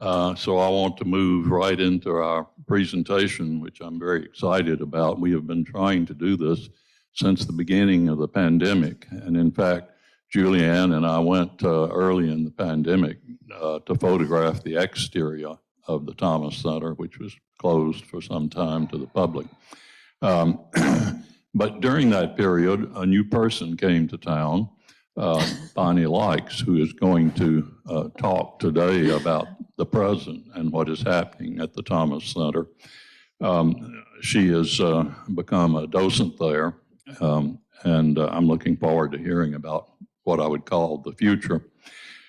So I want to move right into our presentation, which I'm very excited about. We have been trying to do this since the beginning of the pandemic. And in fact, Julianne and I went early in the pandemic to photograph the exterior of the Thomas Center, which was closed for some time to the public. But during that period, a new person came to town, Bonnie Lykes, who is going to talk today about the present and what is happening at the Thomas Center. She has become a docent there, and I'm looking forward to hearing about what I would call the future.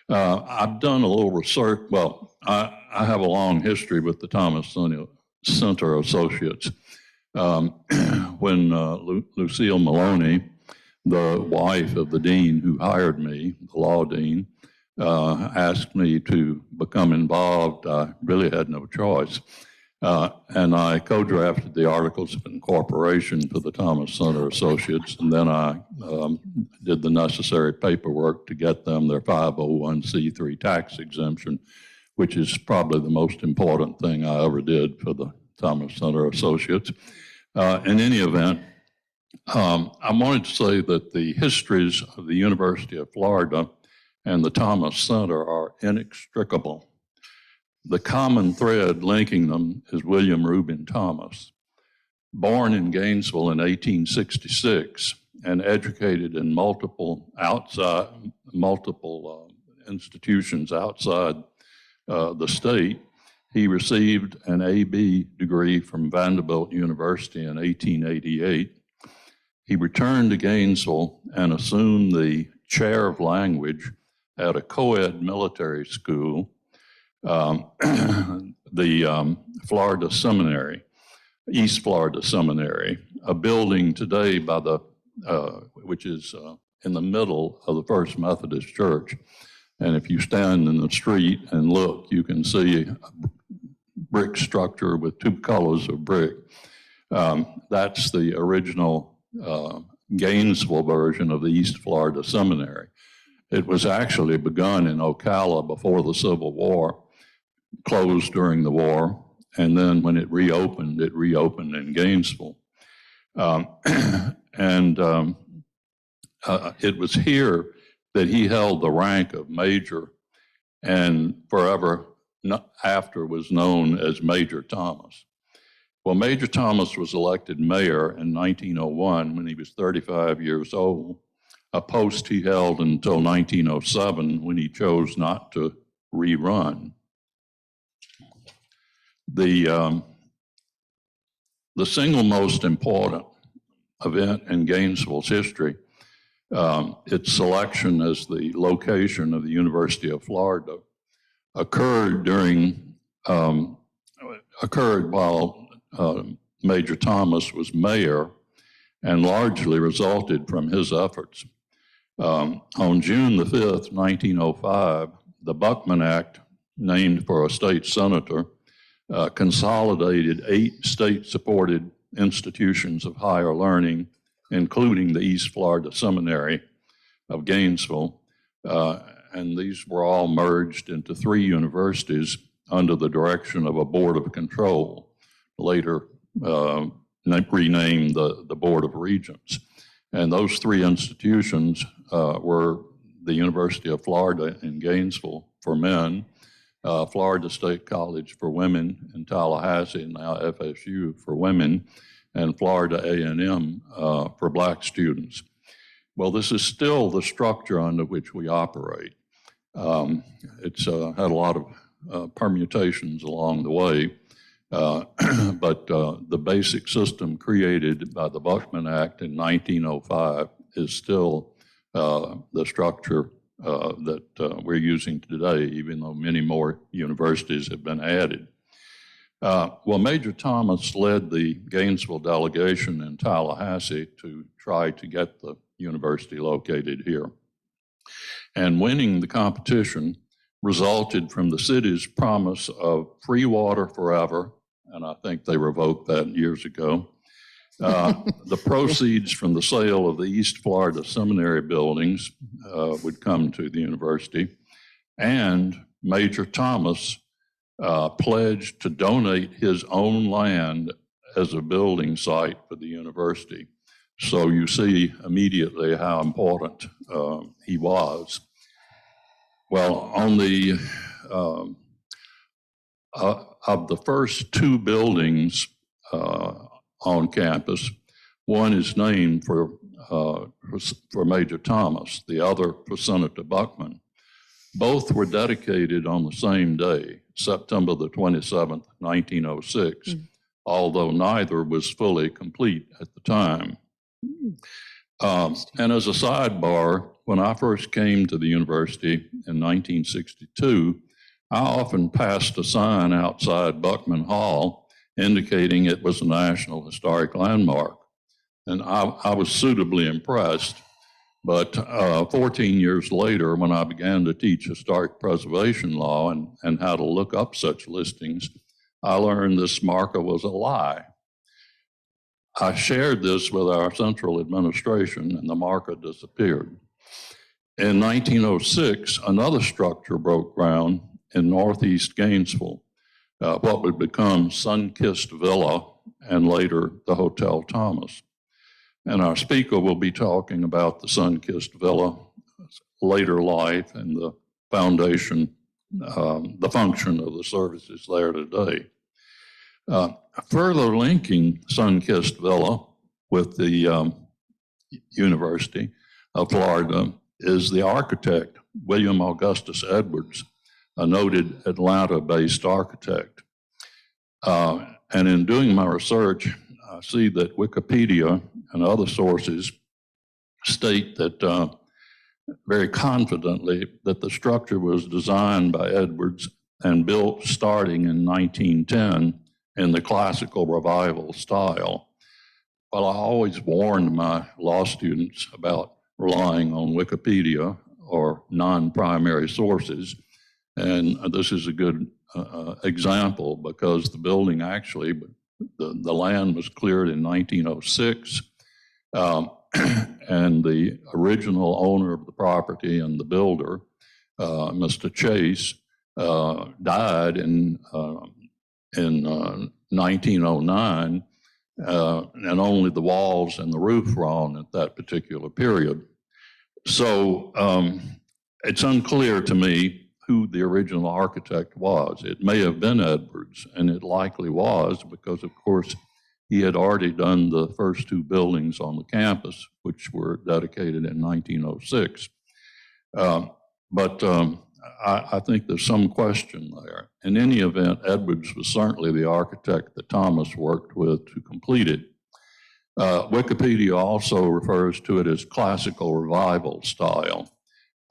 I've done a little research. Well, I have a long history with the Thomas Center Associates. When Lucille Maloney, the wife of the dean who hired me, the law dean, asked me to become involved, I really had no choice. And I co-drafted the Articles of Incorporation for the Thomas Center Associates, and then I did the necessary paperwork to get them their 501c3 tax exemption, which is probably the most important thing I ever did for the Thomas Center Associates. In any event, I wanted to say that the histories of the University of Florida and the Thomas Center are inextricable. The common thread linking them is William Reuben Thomas. Born in Gainesville in 1866 and educated in multiple institutions outside the state, he received an A.B. degree from Vanderbilt University in 1888. He returned to Gainesville and assumed the chair of language at a co-ed military school, the Florida Seminary, East Florida Seminary, a building today by the, which is in the middle of the First Methodist Church. And if you stand in the street and look, you can see a brick structure with two colors of brick. That's the original Gainesville version of the East Florida Seminary. It was actually begun in Ocala before the Civil War, closed during the war, and then when it reopened in Gainesville. It was here that he held the rank of major and forever after was known as Major Thomas. Well, Major Thomas was elected mayor in 1901 when he was 35 years old, a post he held until 1907 when he chose not to rerun. The single most important event in Gainesville's history, its selection as the location of the University of Florida, occurred while Major Thomas was mayor and largely resulted from his efforts. On June the 5th, 1905, the Buckman Act, named for a state senator, consolidated 8 state-supported institutions of higher learning, including the East Florida Seminary of Gainesville, and these were all merged into 3 universities under the direction of a board of control, later renamed the Board of Regents. And those 3 institutions were the University of Florida in Gainesville for men, Florida State College for women in Tallahassee, now FSU for women, and Florida A&M for black students. Well, this is still the structure under which we operate. It's had a lot of permutations along the way, but the basic system created by the Buckman Act in 1905 is still the structure that we're using today, even though many more universities have been added. Well, Major Thomas led the Gainesville delegation in Tallahassee to try to get the university located here. And winning the competition resulted from the city's promise of free water forever, and I think they revoked that years ago. The proceeds from the sale of the East Florida Seminary buildings would come to the university, and Major Thomas pledged to donate his own land as a building site for the university. So you see immediately how important he was. Well, on the of the first two buildings on campus, one is named for Major Thomas, the other for Senator Buckman. Both were dedicated on the same day, September the 27th, 1906, although neither was fully complete at the time. And as a sidebar, when I first came to the university in 1962, I often passed a sign outside Buckman Hall indicating it was a National Historic Landmark. And I was suitably impressed. But 14 years later, when I began to teach historic preservation law and how to look up such listings, I learned this marker was a lie. I shared this with our central administration, and the marker disappeared. In 1906, another structure broke ground in northeast Gainesville, what would become Sun-Kissed Villa and later the Hotel Thomas. And our speaker will be talking about the Sun-Kissed Villa, later life, and the foundation, the function of the services there today. Further linking Sun-Kissed Villa with the University of Florida is the architect, William Augustus Edwards, a noted Atlanta-based architect. And in doing my research, I see that Wikipedia and other sources state that very confidently that the structure was designed by Edwards and built starting in 1910 in the classical revival style. Well, I always warned my law students about relying on Wikipedia or non-primary sources, and this is a good example because the building actually, the land was cleared in 1906, and the original owner of the property and the builder, Mr. Chase, died in 1909, and only the walls and the roof were on at that particular period. So it's unclear to me who the original architect was. It may have been Edwards, and it likely was because, of course, he had already done the first two buildings on the campus, which were dedicated in 1906. But I think there's some question there. In any event, Edwards was certainly the architect that Thomas worked with to complete it. Wikipedia also refers to it as classical revival style.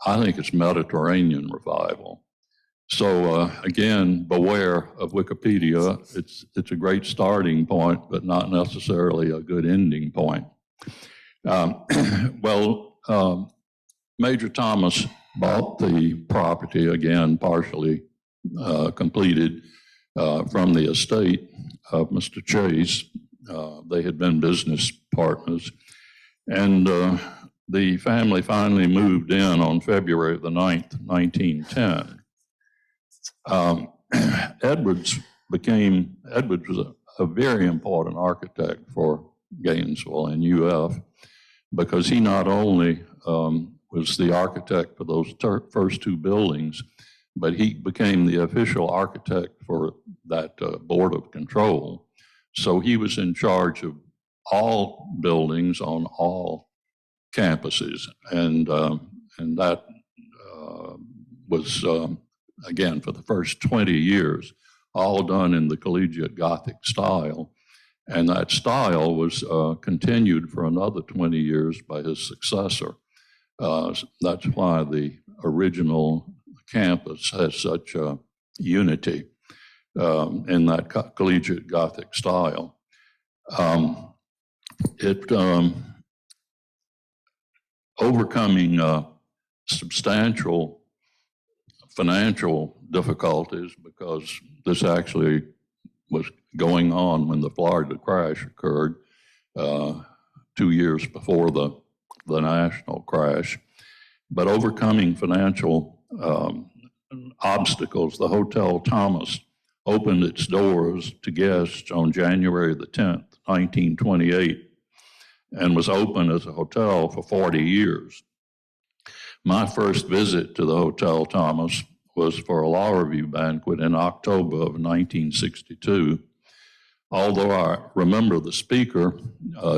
I think it's Mediterranean revival. So again, beware of Wikipedia. It's a great starting point, but not necessarily a good ending point. Major Thomas bought the property, again, partially completed from the estate of Mr. Chase. They had been business partners. And the family finally moved in on February the 9th, 1910. Edwards was a very important architect for Gainesville and UF because he not only was the architect for those first two buildings, but he became the official architect for that board of control. So he was in charge of all buildings on all campuses, and that was, again, for the first 20 years, all done in the collegiate Gothic style. And that style was continued for another 20 years by his successor. That's why the original campus has such a unity in that collegiate Gothic style. Overcoming substantial financial difficulties, because this actually was going on when the Florida crash occurred 2 years before the national crash. But overcoming financial obstacles, the Hotel Thomas opened its doors to guests on January the 10th, 1928, and was open as a hotel for 40 years. My first visit to the Hotel Thomas was for a law review banquet in October of 1962. Although I remember the speaker,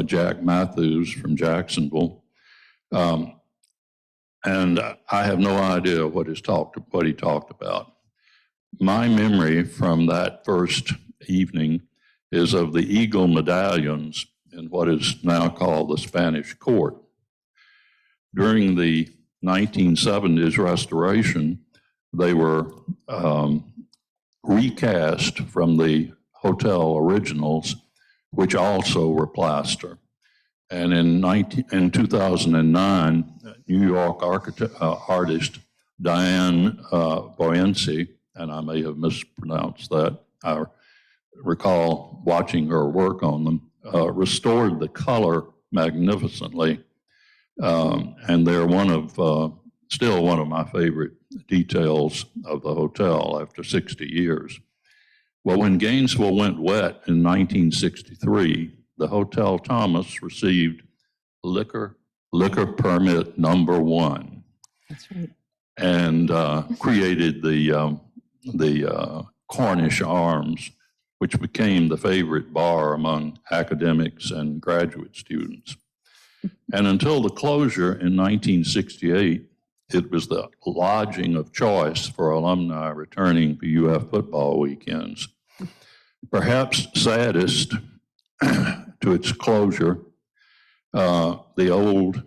Jack Matthews from Jacksonville, and I have no idea what he talked about. My memory from that first evening is of the eagle medallions in what is now called the Spanish Court. During the 1970s restoration, they were recast from the hotel originals, which also were plaster. And in 2009, New York artist Diane Boyensi, and I may have mispronounced that, I recall watching her work on them, restored the color magnificently. And they're still one of my favorite details of the hotel after 60 years. Well, when Gainesville went wet in 1963, the Hotel Thomas received liquor permit number 1. That's right. And created the Cornish Arms, which became the favorite bar among academics and graduate students. And until the closure in 1968, it was the lodging of choice for alumni returning to UF football weekends. Perhaps saddest to its closure, the old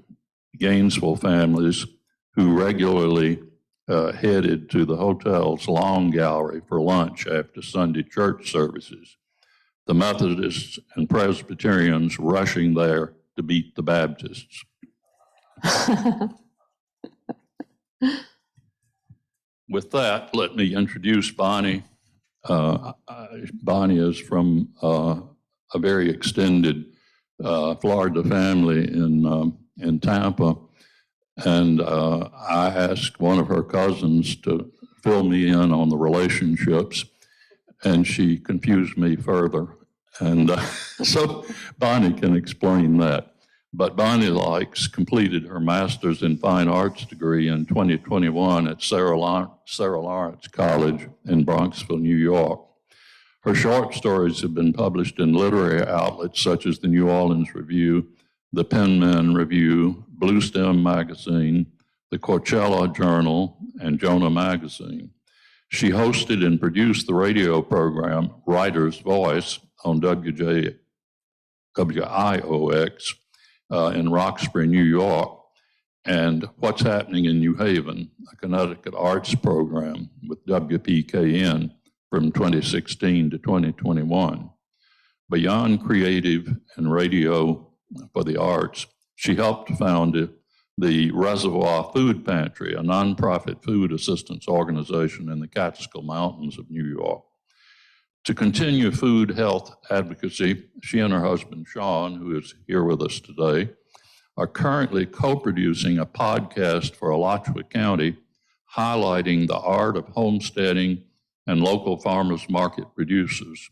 Gainesville families who regularly headed to the hotel's long gallery for lunch after Sunday church services. The Methodists and Presbyterians rushing there to beat the Baptists. With that, let me introduce Bonnie. Bonnie is from a very extended Florida family in Tampa. And I asked one of her cousins to fill me in on the relationships, and she confused me further. And so Bonnie can explain that. But Bonnie Lykes completed her master's in fine arts degree in 2021 at Sarah Lawrence College in Bronxville, New York. Her short stories have been published in literary outlets such as the New Orleans Review, the Penman Review, Blue Stem Magazine, the Coachella Journal, and Jonah Magazine. She hosted and produced the radio program Writer's Voice on WIOX in Roxbury, New York, and What's Happening in New Haven, a Connecticut arts program with WPKN from 2016 to 2021. Beyond creative and radio for the arts, she helped found the Reservoir Food Pantry, a nonprofit food assistance organization in the Catskill Mountains of New York. To continue food health advocacy, she and her husband, Sean, who is here with us today, are currently co-producing a podcast for Alachua County highlighting the art of homesteading and local farmers market producers.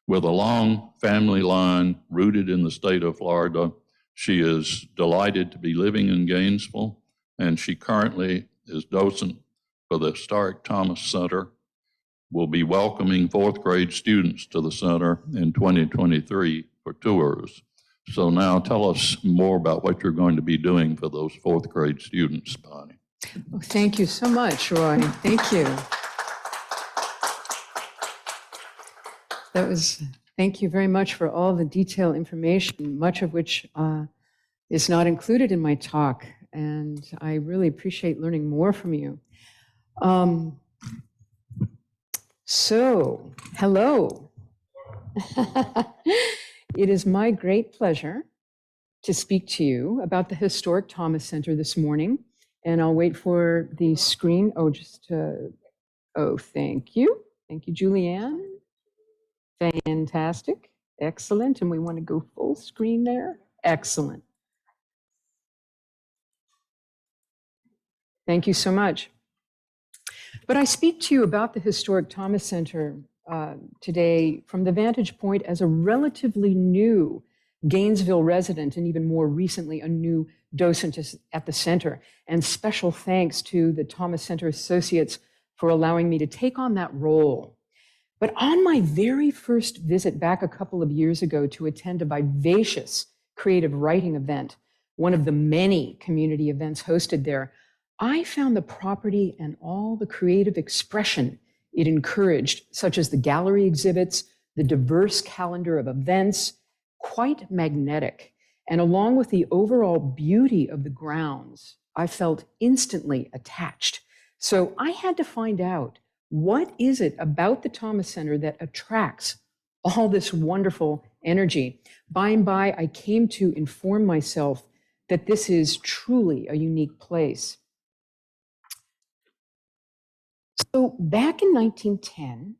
With a long family line rooted in the state of Florida, she is delighted to be living in Gainesville, and she currently is docent for the Historic Thomas Center. Will be welcoming fourth grade students to the center in 2023 for tours. So now tell us more about what you're going to be doing for those fourth grade students, Bonnie. Oh, thank you so much, Roy. Thank you. Thank you very much for all the detailed information, much of which is not included in my talk. And I really appreciate learning more from you. So, hello. It is my great pleasure to speak to you about the Historic Thomas Center this morning. And I'll wait for the screen. Thank you. Thank you, Julianne. Fantastic. Excellent. And we want to go full screen there. Excellent. Thank you so much. But I speak to you about the Historic Thomas Center today from the vantage point as a relatively new Gainesville resident, and even more recently, a new docent at the center. And special thanks to the Thomas Center Associates for allowing me to take on that role. But on my very first visit back a couple of years ago to attend a vivacious creative writing event, one of the many community events hosted there, I found the property and all the creative expression it encouraged, such as the gallery exhibits, the diverse calendar of events, quite magnetic. And along with the overall beauty of the grounds, I felt instantly attached. So I had to find out, what is it about the Thomas Center that attracts all this wonderful energy? By and by, I came to inform myself that this is truly a unique place. So back in 1910,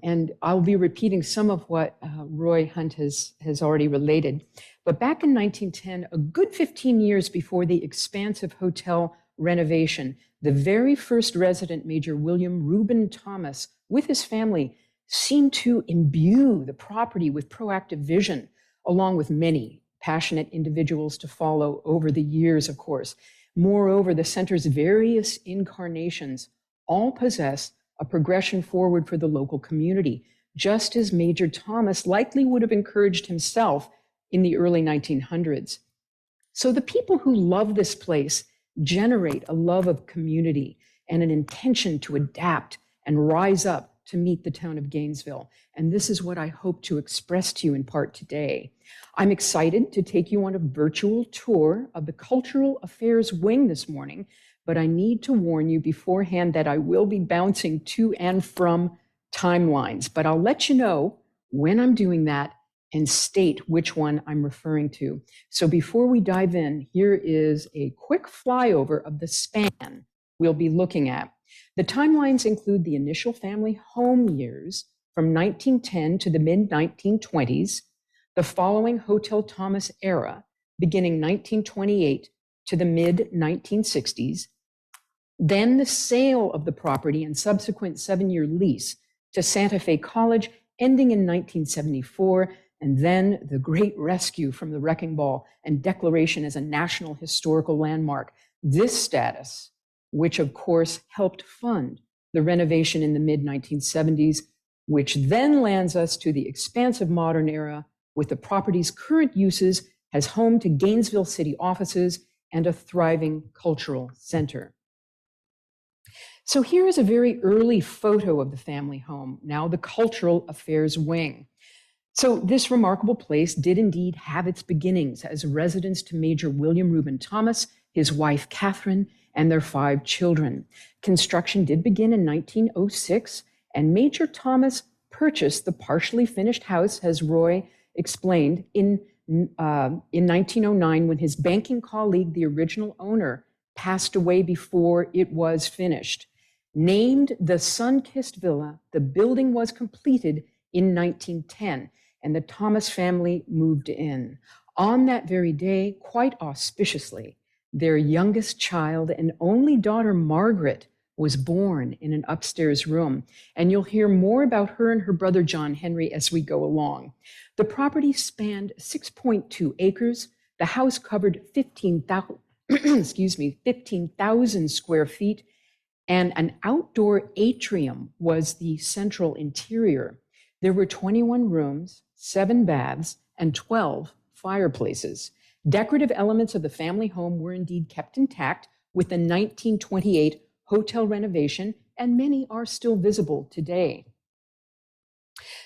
and I'll be repeating some of what Roy Hunt has already related, but back in 1910, a good 15 years before the expansive hotel renovation, the very first resident, Major William Reuben Thomas, with his family, seemed to imbue the property with proactive vision, along with many passionate individuals to follow over the years, of course. Moreover, the center's various incarnations all possess a progression forward for the local community, just as Major Thomas likely would have encouraged himself in the early 1900s. So the people who love this place generate a love of community and an intention to adapt and rise up to meet the town of Gainesville. And this is what I hope to express to you in part today. I'm excited to take you on a virtual tour of the Cultural Affairs Wing this morning, but I need to warn you beforehand that I will be bouncing to and from timelines, but I'll let you know when I'm doing that and state which one I'm referring to. So before we dive in, here is a quick flyover of the span we'll be looking at. The timelines include the initial family home years from 1910 to the mid-1920s, the following Hotel Thomas era, beginning 1928 to the mid-1960s, then the sale of the property and subsequent 7-year lease to Santa Fe College, ending in 1974, and then the great rescue from the wrecking ball and declaration as a National Historical Landmark. This status, which of course helped fund the renovation in the mid-1970s, which then lands us to the expansive modern era with the property's current uses as home to Gainesville city offices and a thriving cultural center. So here is a very early photo of the family home, now the Cultural Affairs Wing. So this remarkable place did indeed have its beginnings as residence to Major William Reuben Thomas, his wife Catherine, and their 5 children. Construction did begin in 1906, and Major Thomas purchased the partially finished house, as Roy explained, in 1909 when his banking colleague, the original owner, passed away before it was finished. Named the Sun-Kissed Villa, the building was completed in 1910, and the Thomas family moved in. On that very day, quite auspiciously, their youngest child and only daughter, Margaret, was born in an upstairs room. And you'll hear more about her and her brother, John Henry, as we go along. The property spanned 6.2 acres. The house covered 15,000 square feet, and an outdoor atrium was the central interior. There were 21 rooms, 7 baths, and 12 fireplaces. Decorative elements of the family home were indeed kept intact with the 1928 hotel renovation, and many are still visible today.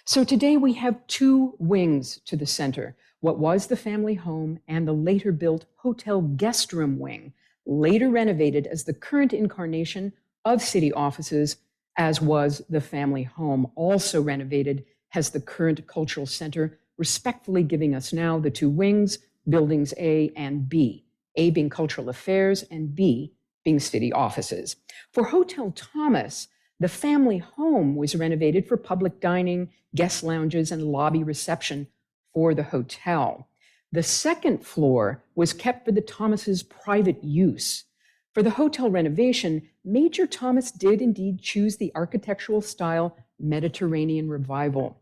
So today we have 2 wings to the center, what was the family home and the later built hotel guest room wing, later renovated as the current incarnation of city offices, as was the family home, also renovated as the current cultural center, respectfully giving us now the 2 wings, buildings A and B, A being cultural affairs and B being city offices. For Hotel Thomas, the family home was renovated for public dining, guest lounges, and lobby reception for the hotel. The second floor was kept for the Thomas's private use. For the hotel renovation, Major Thomas did indeed choose the architectural style Mediterranean revival.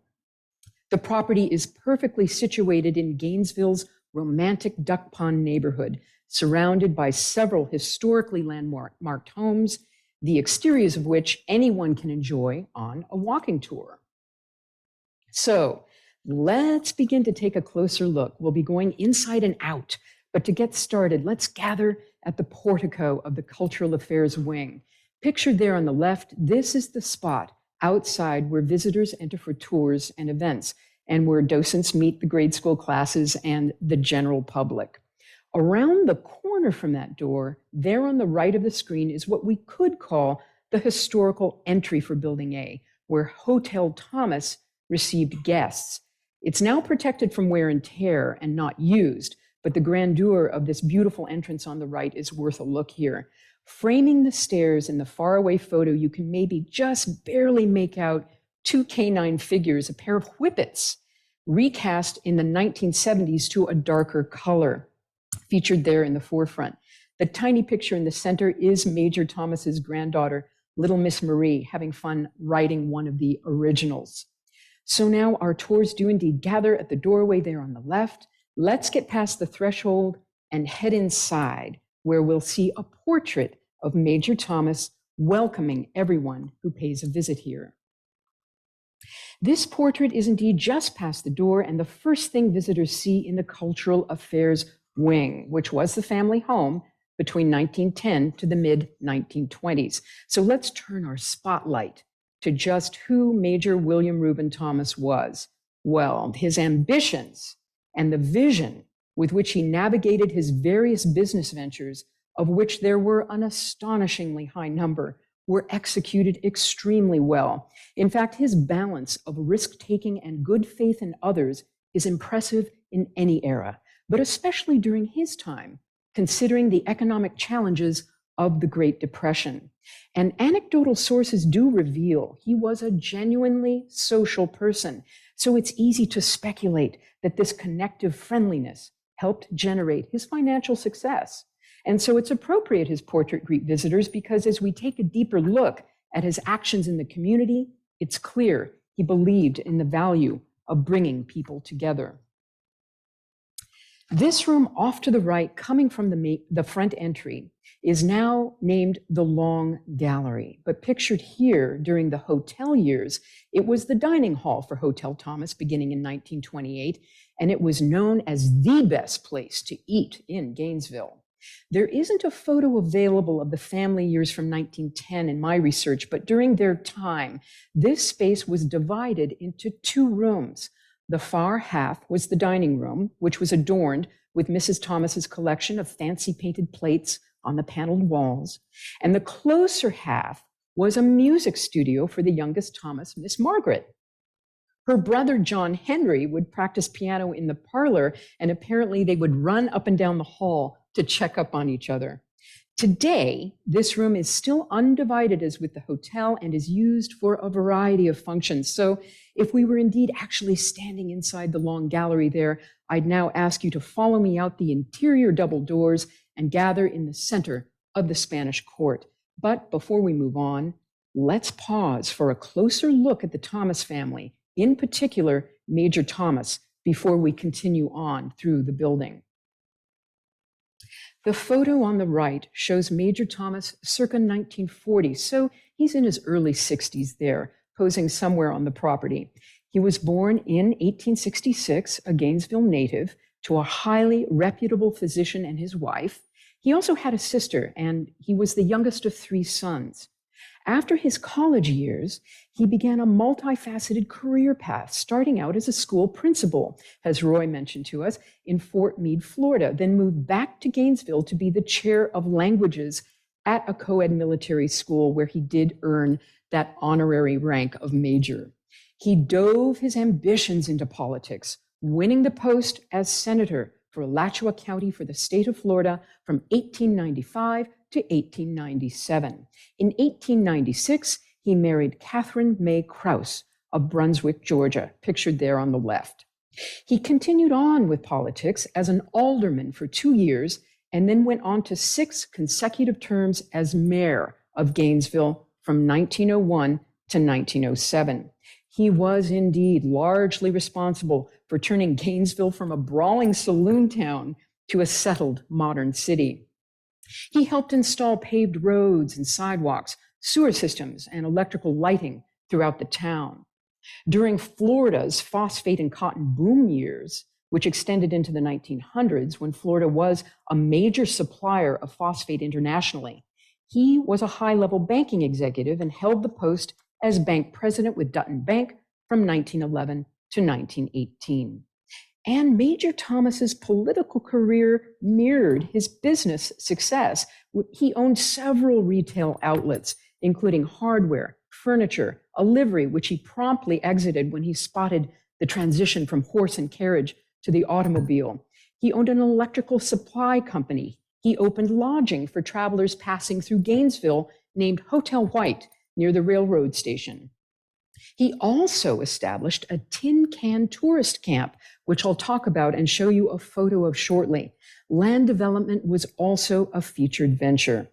The property is perfectly situated in Gainesville's romantic Duck Pond neighborhood, surrounded by several historically landmarked homes, the exteriors of which anyone can enjoy on a walking tour. So let's begin to take a closer look. We'll be going inside and out, but to get started, let's gather at the portico of the Cultural Affairs Wing. Pictured there on the left, this is the spot outside where visitors enter for tours and events, and where docents meet the grade school classes and the general public. Around the corner from that door, there on the right of the screen, is what we could call the historical entry for Building A, where Hotel Thomas received guests. It's now protected from wear and tear and not used, but the grandeur of this beautiful entrance on the right is worth a look here. Framing the stairs in the faraway photo, you can maybe just barely make out two canine figures, a pair of whippets, recast in the 1970s to a darker color, featured there in the forefront. The tiny picture in the center is Major Thomas's granddaughter, Little Miss Marie, having fun writing one of the originals. So now our tours do indeed gather at the doorway there on the left. Let's get past the threshold and head inside, where we'll see a portrait of Major Thomas welcoming everyone who pays a visit here. This portrait is indeed just past the door and the first thing visitors see in the Cultural Affairs Wing, which was the family home between 1910 to the mid-1920s. So let's turn our spotlight to just who Major William Reuben Thomas was. Well, his ambitions and the vision with which he navigated his various business ventures, of which there were an astonishingly high number, were executed extremely well. In fact, his balance of risk-taking and good faith in others is impressive in any era, but especially during his time, considering the economic challenges of the Great Depression. And anecdotal sources do reveal he was a genuinely social person, so it's easy to speculate that this connective friendliness helped generate his financial success. And so it's appropriate his portrait greet visitors because as we take a deeper look at his actions in the community, it's clear he believed in the value of bringing people together. This room off to the right, coming from the front entry, is now named the Long Gallery. But pictured here during the hotel years, it was the dining hall for Hotel Thomas beginning in 1928, and it was known as the best place to eat in Gainesville. There isn't a photo available of the family years from 1910 in my research, but during their time, this space was divided into two rooms. The far half was the dining room, which was adorned with Mrs. Thomas's collection of fancy painted plates on the paneled walls. And the closer half was a music studio for the youngest Thomas, Miss Margaret. Her brother, John Henry, would practice piano in the parlor, and apparently they would run up and down the hall to check up on each other. Today, this room is still undivided as with the hotel and is used for a variety of functions. So if we were indeed actually standing inside the Long Gallery there, I'd now ask you to follow me out the interior double doors and gather in the center of the Spanish court. But before we move on, let's pause for a closer look at the Thomas family, in particular, Major Thomas, before we continue on through the building. The photo on the right shows Major Thomas circa 1940, so he's in his early 60s there, posing somewhere on the property. He was born in 1866, a Gainesville native, to a highly reputable physician and his wife. He also had a sister, and he was the youngest of three sons. After his college years, he began a multifaceted career path, starting out as a school principal, as Roy mentioned to us, in Fort Meade, Florida, then moved back to Gainesville to be the chair of languages at a co-ed military school where he did earn that honorary rank of major. He dove his ambitions into politics, winning the post as senator for Alachua County for the state of Florida from 1895 to 1897. In 1896, he married Catherine May Krause of Brunswick, Georgia, pictured there on the left. He continued on with politics as an alderman for 2 years and then went on to 6 consecutive terms as mayor of Gainesville from 1901 to 1907. He was indeed largely responsible for turning Gainesville from a brawling saloon town to a settled modern city. He helped install paved roads and sidewalks, sewer systems, and electrical lighting throughout the town. During Florida's phosphate and cotton boom years, which extended into the 1900s when Florida was a major supplier of phosphate internationally, he was a high-level banking executive and held the post as bank president with Dutton Bank from 1911 to 1918. And Major Thomas's political career mirrored his business success. He owned several retail outlets, including hardware, furniture, a livery, which he promptly exited when he spotted the transition from horse and carriage to the automobile. He owned an electrical supply company. He opened lodging for travelers passing through Gainesville named Hotel White near the railroad station. He also established a tin can tourist camp, which I'll talk about and show you a photo of shortly. Land development was also a featured venture.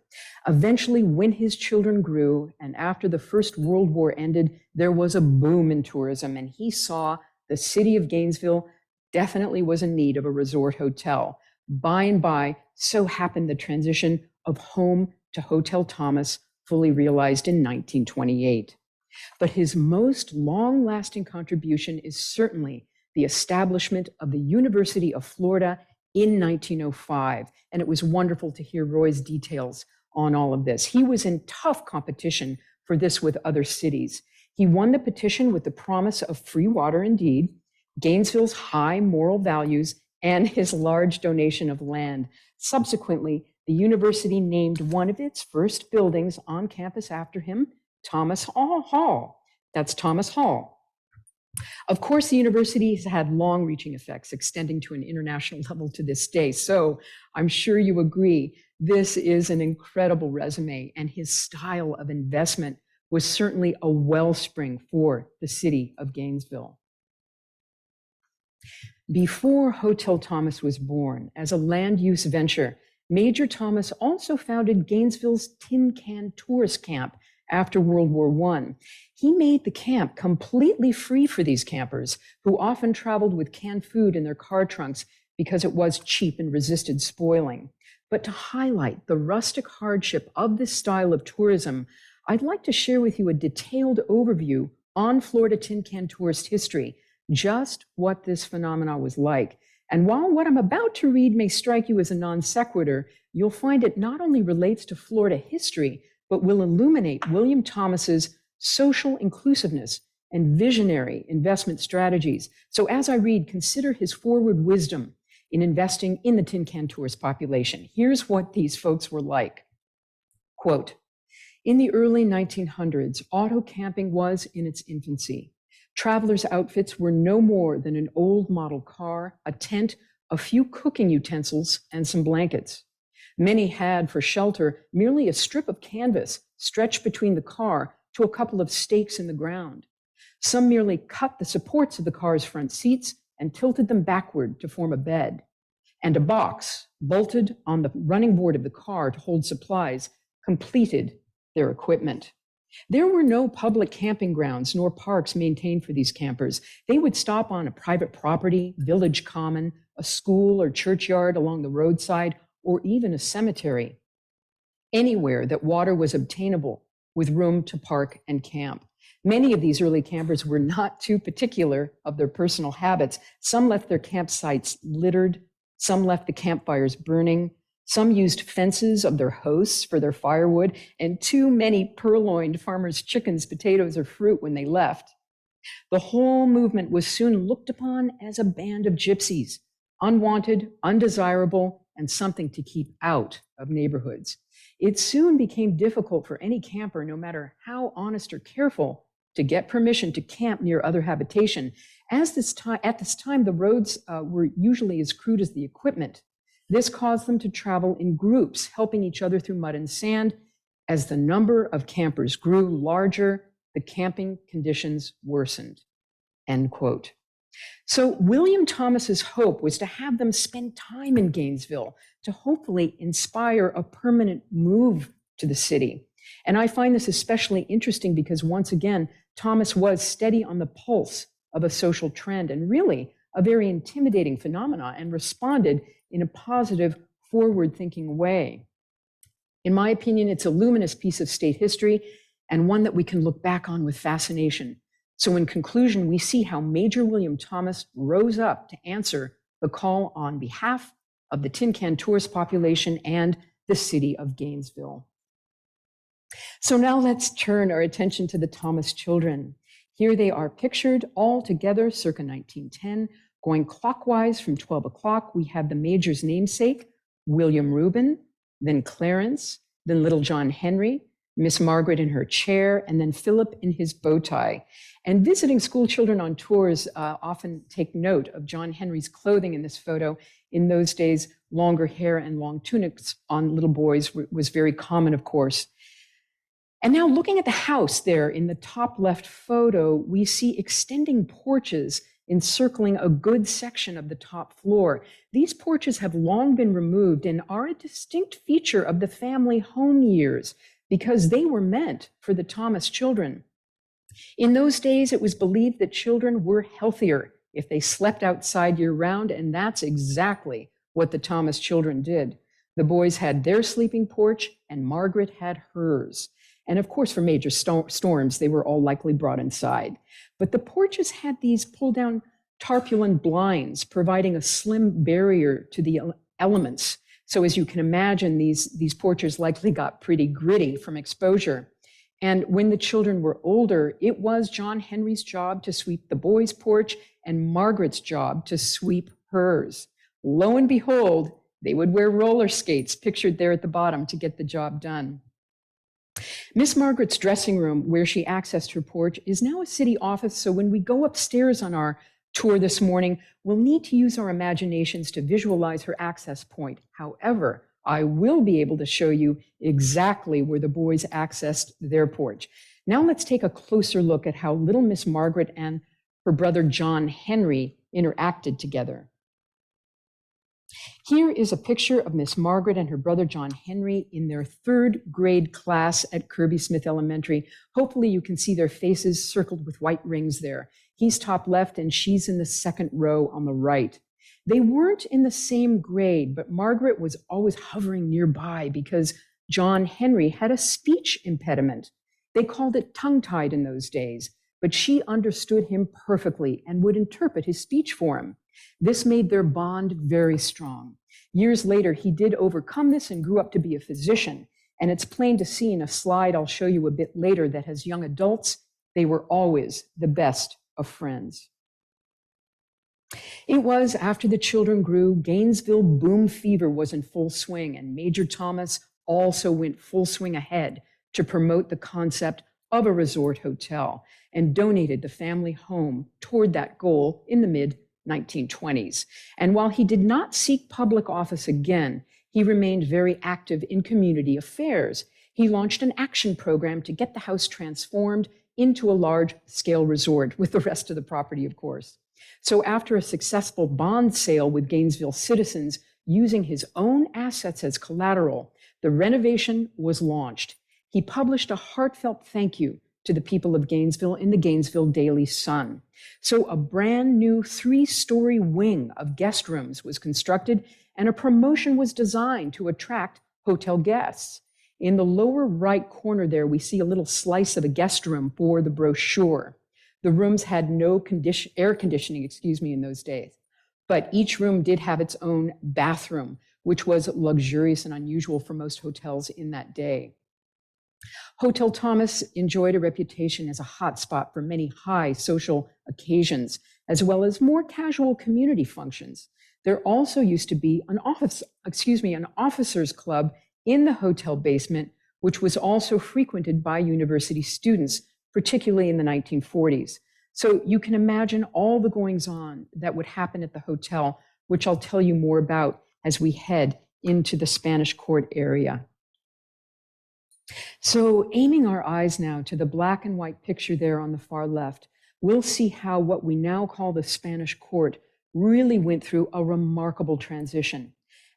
Eventually, when his children grew and after the First World War ended, there was a boom in tourism, and he saw the city of Gainesville definitely was in need of a resort hotel. By and by, so happened the transition of home to Hotel Thomas, fully realized in 1928. But his most long-lasting contribution is certainly the establishment of the University of Florida in 1905. And it was wonderful to hear Roy's details on all of this. He was in tough competition for this with other cities. He won the petition with the promise of free water indeed, Gainesville's high moral values, and his large donation of land. Subsequently, the university named one of its first buildings on campus after him, Thomas Hall. That's Thomas Hall. Of course, the university has had long-reaching effects extending to an international level to this day. So I'm sure you agree, this is an incredible resume, and his style of investment was certainly a wellspring for the city of Gainesville. Before Hotel Thomas was born, as a land use venture, Major Thomas also founded Gainesville's Tin Can Tourist Camp after World War I. He made the camp completely free for these campers who often traveled with canned food in their car trunks because it was cheap and resisted spoiling. But to highlight the rustic hardship of this style of tourism, I'd like to share with you a detailed overview on Florida Tin Can tourist history, just what this phenomenon was like. And while what I'm about to read may strike you as a non sequitur, you'll find it not only relates to Florida history, but will illuminate William Thomas's social inclusiveness and visionary investment strategies. So as I read, consider his forward wisdom in investing in the tin can tourist population. Here's what these folks were like. Quote, in the early 1900s, auto camping was in its infancy. Travelers' outfits were no more than an old model car, a tent, a few cooking utensils, and some blankets. Many had for shelter merely a strip of canvas stretched between the car to a couple of stakes in the ground. Some merely cut the supports of the car's front seats and tilted them backward to form a bed. And a box bolted on the running board of the car to hold supplies completed their equipment. There were no public camping grounds nor parks maintained for these campers. They would stop on a private property, village common, a school or churchyard along the roadside, or even a cemetery, anywhere that water was obtainable with room to park and camp. Many of these early campers were not too particular of their personal habits. Some left their campsites littered, some left the campfires burning, some used fences of their hosts for their firewood, and too many purloined farmers' chickens, potatoes, or fruit when they left. The whole movement was soon looked upon as a band of gypsies, unwanted, undesirable, and something to keep out of neighborhoods. It soon became difficult for any camper, no matter how honest or careful, to get permission to camp near other habitation. At this time, the roads were usually as crude as the equipment. This caused them to travel in groups, helping each other through mud and sand. As the number of campers grew larger, the camping conditions worsened, end quote. So William Thomas's hope was to have them spend time in Gainesville to hopefully inspire a permanent move to the city. And I find this especially interesting because, once again, Thomas was steady on the pulse of a social trend and really a very intimidating phenomenon, and responded in a positive, forward-thinking way. In my opinion, it's a luminous piece of state history and one that we can look back on with fascination. So in conclusion, we see how Major William Thomas rose up to answer the call on behalf of the tin can tourist population and the city of Gainesville. So now let's turn our attention to the Thomas children. Here they are pictured all together circa 1910. Going clockwise from 12 o'clock, we have the Major's namesake, William Reuben, then Clarence, then little John Henry, Miss Margaret in her chair, and then Philip in his bow tie. And visiting school children on tours often take note of John Henry's clothing in this photo. In those days, longer hair and long tunics on little boys was very common, of course. And now looking at the house there in the top left photo, we see extending porches encircling a good section of the top floor. These porches have long been removed and are a distinct feature of the family home years because they were meant for the Thomas children. In those days, it was believed that children were healthier if they slept outside year-round, and that's exactly what the Thomas children did. The boys had their sleeping porch, and Margaret had hers. And of course, for major storms, they were all likely brought inside. But the porches had these pull-down tarpaulin blinds, providing a slim barrier to the elements. So as you can imagine, these porches likely got pretty gritty from exposure. And when the children were older, it was John Henry's job to sweep the boys' porch and Margaret's job to sweep hers. Lo and behold, they would wear roller skates, pictured there at the bottom, to get the job done. Miss Margaret's dressing room, where she accessed her porch, is now a city office, so when we go upstairs on our tour this morning, we'll need to use our imaginations to visualize her access point. However, I will be able to show you exactly where the boys accessed their porch. Now let's take a closer look at how little Miss Margaret and her brother John Henry interacted together. Here is a picture of Miss Margaret and her brother John Henry in their third grade class at Kirby Smith Elementary. Hopefully you can see their faces circled with white rings there. He's top left and she's in the second row on the right. They weren't in the same grade, but Margaret was always hovering nearby because John Henry had a speech impediment. They called it tongue-tied in those days, but she understood him perfectly and would interpret his speech for him. This made their bond very strong. Years later, he did overcome this and grew up to be a physician. And it's plain to see in a slide I'll show you a bit later that as young adults, they were always the best of friends. It was after the children grew, Gainesville boom fever was in full swing, and Major Thomas also went full swing ahead to promote the concept of a resort hotel and donated the family home toward that goal in the mid-1920s. And while he did not seek public office again, he remained very active in community affairs. He launched an action program to get the house transformed into a large-scale resort with the rest of the property, of course. So after a successful bond sale with Gainesville citizens using his own assets as collateral, the renovation was launched. He published a heartfelt thank you to the people of Gainesville in the Gainesville Daily Sun. So a brand new 3-story wing of guest rooms was constructed and a promotion was designed to attract hotel guests. In the lower right corner there, we see a little slice of a guest room for the brochure. The rooms had no air conditioning, in those days, but each room did have its own bathroom, which was luxurious and unusual for most hotels in that day. Hotel Thomas enjoyed a reputation as a hotspot for many high social occasions, as well as more casual community functions. There also used to be an officers' club in the hotel basement, which was also frequented by university students, particularly in the 1940s. So you can imagine all the goings-on that would happen at the hotel, which I'll tell you more about as we head into the Spanish Court area. So aiming our eyes now to the black and white picture there on the far left, we'll see how what we now call the Spanish Court really went through a remarkable transition.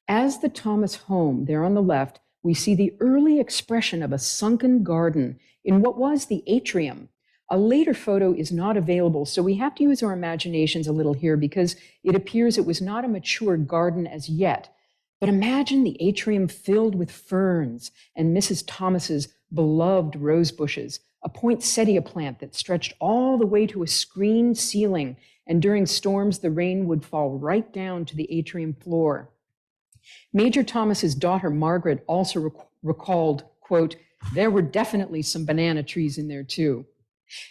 As the Thomas home there on the left we see the early expression of a sunken garden in what was the atrium. A later photo is not available, so we have to use our imaginations a little here because it appears it was not a mature garden as yet. But imagine the atrium filled with ferns and Mrs. Thomas's beloved rose bushes, a poinsettia plant that stretched all the way to a screened ceiling, and during storms, the rain would fall right down to the atrium floor. Major Thomas's daughter, Margaret, also recalled, quote, "There were definitely some banana trees in there too."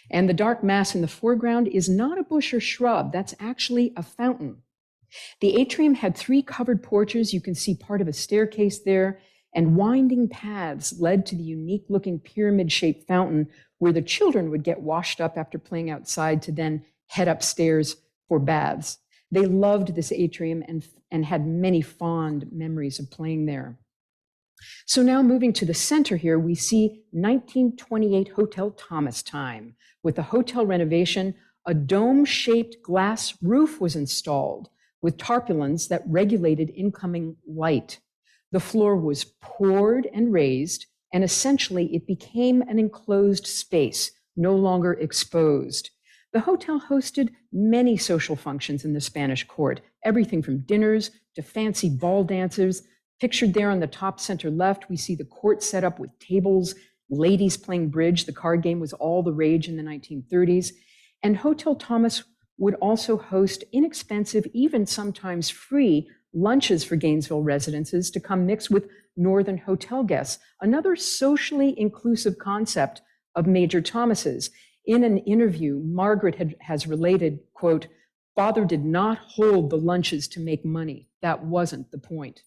And the dark mass in the foreground is not a bush or shrub. That's actually a fountain. The atrium had 3 covered porches. You can see part of a staircase there, and winding paths led to the unique-looking pyramid-shaped fountain where the children would get washed up after playing outside to then head upstairs for baths. They loved this atrium and had many fond memories of playing there. So now moving to the center here, we see 1928 Hotel Thomas time. With the hotel renovation, a dome-shaped glass roof was installed with tarpaulins that regulated incoming light. The floor was poured and raised, and essentially it became an enclosed space, no longer exposed. The hotel hosted many social functions in the Spanish court, everything from dinners to fancy ball dances. Pictured there on the top center left, we see the court set up with tables, ladies playing bridge. The card game was all the rage in the 1930s. And Hotel Thomas would also host inexpensive, even sometimes free, lunches for Gainesville residents to come mix with Northern hotel guests, another socially inclusive concept of Major Thomas's. In an interview, Margaret has related, quote, "Father did not hold the lunches to make money. That wasn't the point."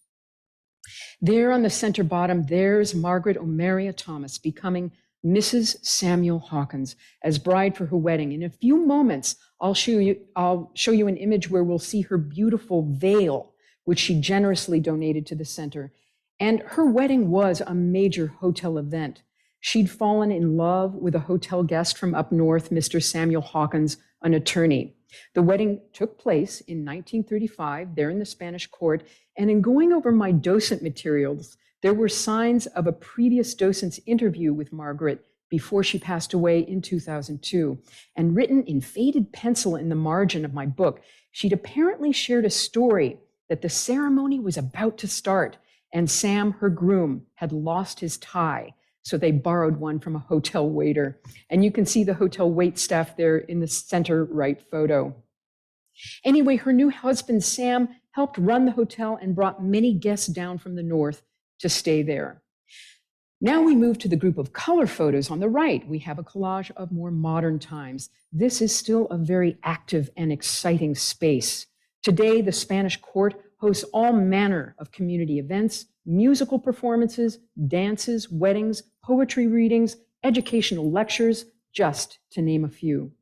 There on the center bottom, there's Margaret O'Maria Thomas becoming Mrs. Samuel Hawkins as bride for her wedding. In a few moments, I'll show you an image where we'll see her beautiful veil, which she generously donated to the center. And her wedding was a major hotel event. She'd fallen in love with a hotel guest from up north, Mr. Samuel Hawkins, an attorney. The wedding took place in 1935, there in the Spanish court, and in going over my docent materials, there were signs of a previous docent's interview with Margaret before she passed away in 2002. And written in faded pencil in the margin of my book, she'd apparently shared a story that the ceremony was about to start, and Sam, her groom, had lost his tie. So they borrowed one from a hotel waiter. And you can see the hotel wait staff there in the center right photo. Anyway, her new husband, Sam, helped run the hotel and brought many guests down from the north to stay there. Now we move to the group of color photos on the right. We have a collage of more modern times. This is still a very active and exciting space. Today, the Spanish court hosts all manner of community events, musical performances, dances, weddings, poetry readings, educational lectures, just to name a few.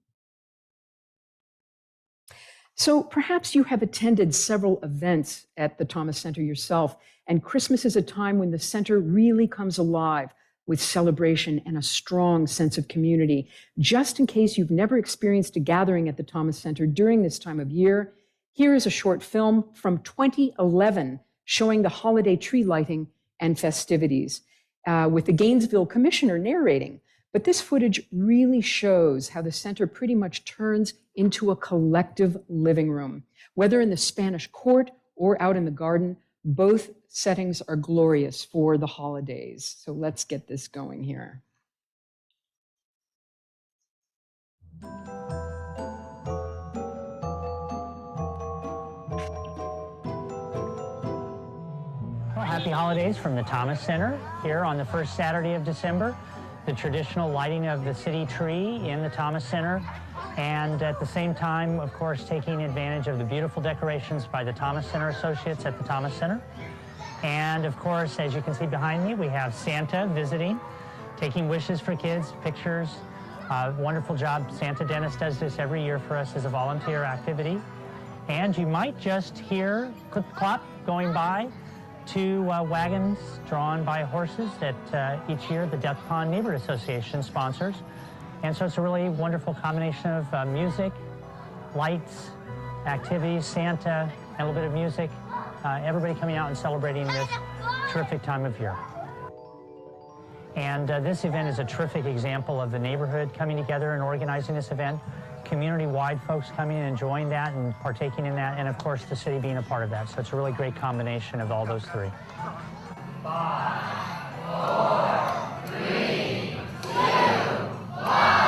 So perhaps you have attended several events at the Thomas Center yourself, and Christmas is a time when the center really comes alive with celebration and a strong sense of community. Just in case you've never experienced a gathering at the Thomas Center during this time of year, here is a short film from 2011 showing the holiday tree lighting and festivities, with the Gainesville commissioner narrating. But this footage really shows how the center pretty much turns into a collective living room. Whether in the Spanish court or out in the garden, both settings are glorious for the holidays. So let's get this going here. Well, happy holidays from the Thomas Center here on the first Saturday of December. The traditional lighting of the city tree in the Thomas Center, and at the same time, of course, taking advantage of the beautiful decorations by the Thomas Center associates at the Thomas Center. And of course, as you can see behind me, we have Santa visiting, taking wishes for kids, pictures. Wonderful job. Santa Dennis does this every year for us as a volunteer activity. And you might just hear clip-clop going by. 2 wagons drawn by horses that each year the Death Pond Neighborhood Association sponsors. And so it's a really wonderful combination of music, lights, activities, Santa, and a little bit of music. Everybody coming out and celebrating this terrific time of year. And this event is a terrific example of the neighborhood coming together and organizing this event, community-wide folks coming and enjoying that and partaking in that, and of course the city being a part of that. So it's a really great combination of all those three. 5, 4, 3, 2, 1.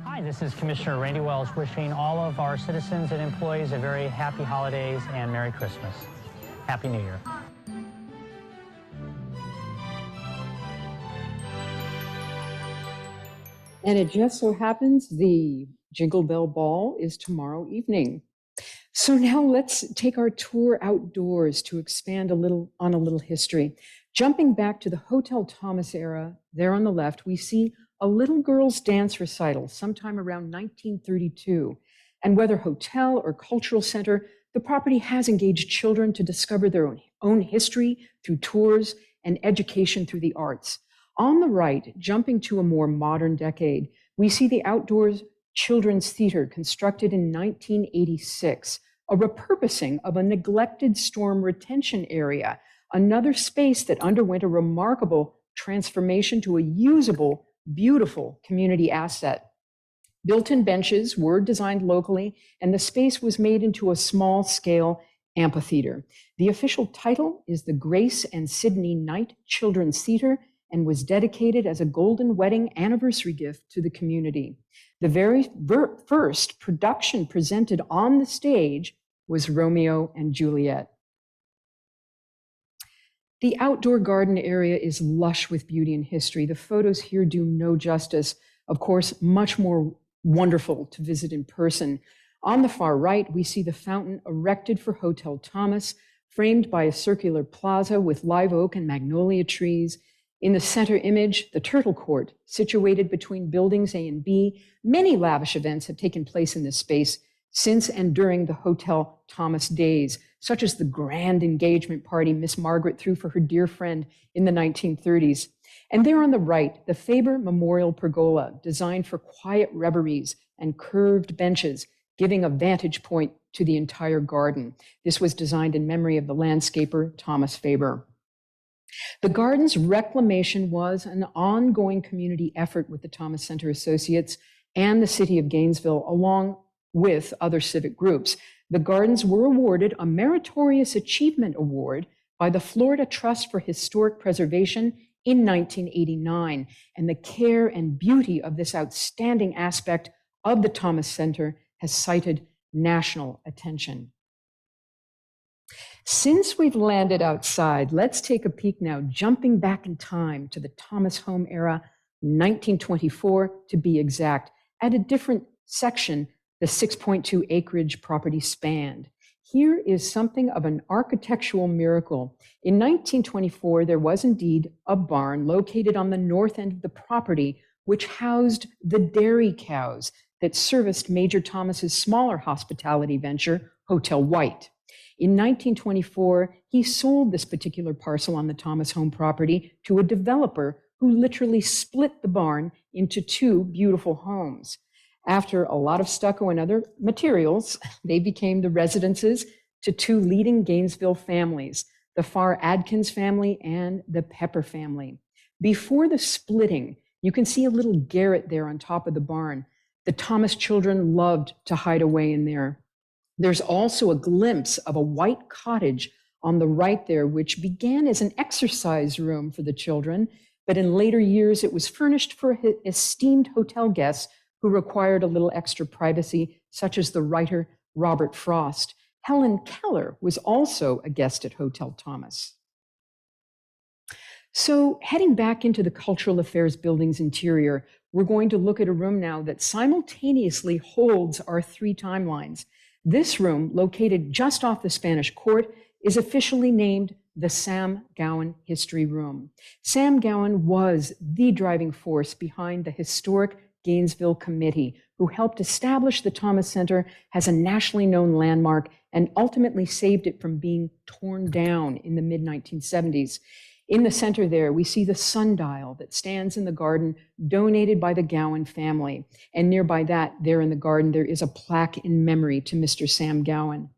Hi, this is Commissioner Randy Wells wishing all of our citizens and employees a very happy holidays and Merry Christmas. Happy New Year. And it just so happens the Jingle Bell Ball is tomorrow evening. So now let's take our tour outdoors to expand on a little history. Jumping back to the Hotel Thomas era, there on the left, we see a little girl's dance recital sometime around 1932. And whether hotel or cultural center, the property has engaged children to discover their own history through tours and education through the arts. On the right, jumping to a more modern decade, we see the Outdoors Children's Theater constructed in 1986, a repurposing of a neglected storm retention area, another space that underwent a remarkable transformation to a usable, beautiful community asset. Built-in benches were designed locally, and the space was made into a small-scale amphitheater. The official title is the Grace and Sydney Knight Children's Theater and was dedicated as a golden wedding anniversary gift to the community. The very first production presented on the stage was Romeo and Juliet. The outdoor garden area is lush with beauty and history. The photos here do no justice. Of course, much more wonderful to visit in person. On the far right, we see the fountain erected for Hotel Thomas, framed by a circular plaza with live oak and magnolia trees. In the center image, the Turtle Court, situated between buildings A and B. Many lavish events have taken place in this space since and during the Hotel Thomas days, such as the grand engagement party Miss Margaret threw for her dear friend in the 1930s. And there on the right, the Faber Memorial Pergola, designed for quiet reveries and curved benches, giving a vantage point to the entire garden. This was designed in memory of the landscaper Thomas Faber. The garden's reclamation was an ongoing community effort with the Thomas Center Associates and the City of Gainesville, along with other civic groups. The gardens were awarded a Meritorious Achievement Award by the Florida Trust for Historic Preservation in 1989, and the care and beauty of this outstanding aspect of the Thomas Center has cited national attention. Since we've landed outside, let's take a peek now, jumping back in time to the Thomas home era, 1924 to be exact, at a different section the 6.2 acreage property spanned. Here is something of an architectural miracle. In 1924, there was indeed a barn located on the north end of the property, which housed the dairy cows that serviced Major Thomas's smaller hospitality venture, Hotel White. In 1924, he sold this particular parcel on the Thomas home property to a developer who literally split the barn into two beautiful homes. After a lot of stucco and other materials, they became the residences to two leading Gainesville families, the Farr Adkins family and the Pepper family. Before the splitting, you can see a little garret there on top of the barn. The Thomas children loved to hide away in there. There's also a glimpse of a white cottage on the right there, which began as an exercise room for the children, but in later years, it was furnished for esteemed hotel guests who required a little extra privacy, such as the writer Robert Frost. Helen Keller was also a guest at Hotel Thomas. So heading back into the Cultural Affairs building's interior, we're going to look at a room now that simultaneously holds our three timelines. This room, located just off the Spanish Court, is officially named the Sam Gowan History Room. Sam Gowan was the driving force behind the historic Gainesville Committee, who helped establish the Thomas Center as a nationally known landmark and ultimately saved it from being torn down in the mid-1970s. In the center there, we see the sundial that stands in the garden, donated by the Gowan family. And nearby that, there in the garden, there is a plaque in memory to Mr. Sam Gowan.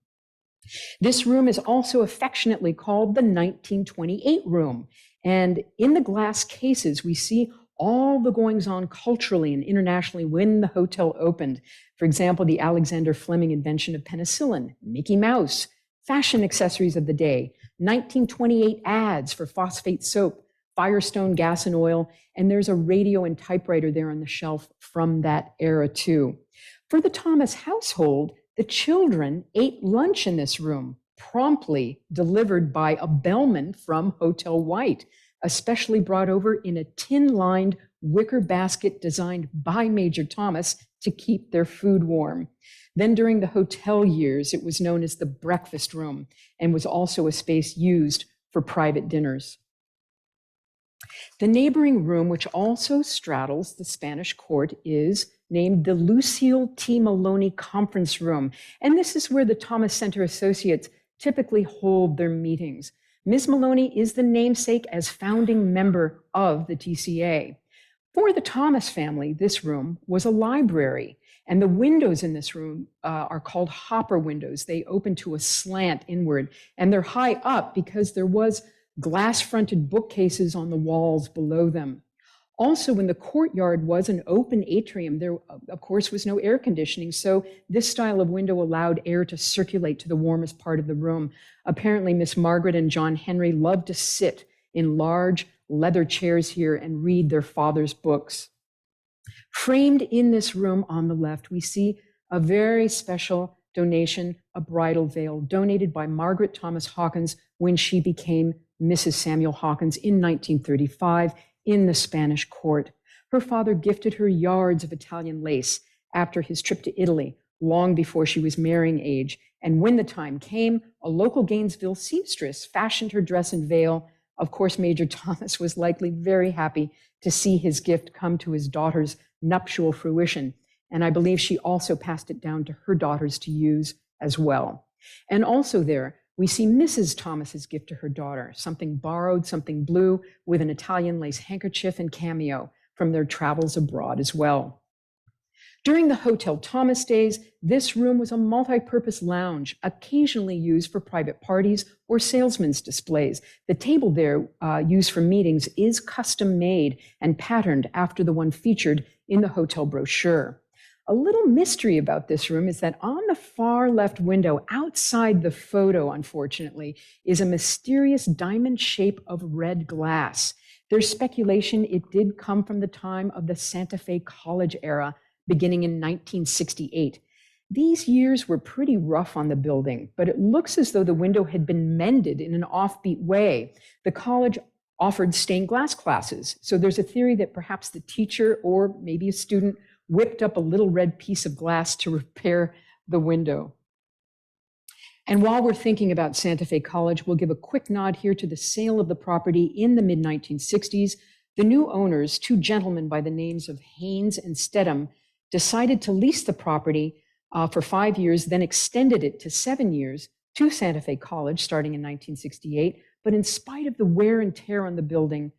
This room is also affectionately called the 1928 room. And in the glass cases, we see all the goings-on culturally and internationally when the hotel opened. For example, the Alexander Fleming invention of penicillin, Mickey Mouse, fashion accessories of the day, 1928 ads for phosphate soap, Firestone gas and oil, and there's a radio and typewriter there on the shelf from that era too. For the Thomas household, the children ate lunch in this room, promptly delivered by a bellman from Hotel White, especially brought over in a tin-lined wicker basket designed by Major Thomas to keep their food warm. Then during the hotel years, it was known as the breakfast room and was also a space used for private dinners. The neighboring room, which also straddles the Spanish Court, is named the Lucille T. Maloney Conference Room. And this is where the Thomas Center Associates typically hold their meetings. Ms. Maloney is the namesake as founding member of the TCA. For the Thomas family, this room was a library. And the windows in this room are called hopper windows. They open to a slant inward, and they're high up because there was glass-fronted bookcases on the walls below them. Also, when the courtyard was an open atrium, there, of course, was no air conditioning, so this style of window allowed air to circulate to the warmest part of the room. Apparently, Miss Margaret and John Henry loved to sit in large leather chairs here and read their father's books. Framed in this room on the left, we see a very special donation, a bridal veil, donated by Margaret Thomas Hawkins when she became Mrs. Samuel Hawkins in 1935 in the Spanish Court. Her father gifted her yards of Italian lace after his trip to Italy, long before she was marrying age. And when the time came, a local Gainesville seamstress fashioned her dress and veil. Of course, Major Thomas was likely very happy to see his gift come to his daughter's nuptial fruition. And I believe she also passed it down to her daughters to use as well. And also there, we see Mrs. Thomas's gift to her daughter, something borrowed, something blue, with an Italian lace handkerchief and cameo from their travels abroad as well. During the Hotel Thomas days, this room was a multi-purpose lounge, occasionally used for private parties or salesmen's displays. The table there used for meetings is custom made and patterned after the one featured in the hotel brochure. A little mystery about this room is that on the far left window, outside the photo, unfortunately, is a mysterious diamond shape of red glass. There's speculation it did come from the time of the Santa Fe College era, beginning in 1968. These years were pretty rough on the building, but it looks as though the window had been mended in an offbeat way. The college offered stained glass classes, so there's a theory that perhaps the teacher or maybe a student whipped up a little red piece of glass to repair the window. And while we're thinking about Santa Fe College, we'll give a quick nod here to the sale of the property in the mid-1960s. The new owners, two gentlemen by the names of Haynes and Stedham, decided to lease the property for 5 years, then extended it to 7 years to Santa Fe College starting in 1968. But in spite of the wear and tear on the building,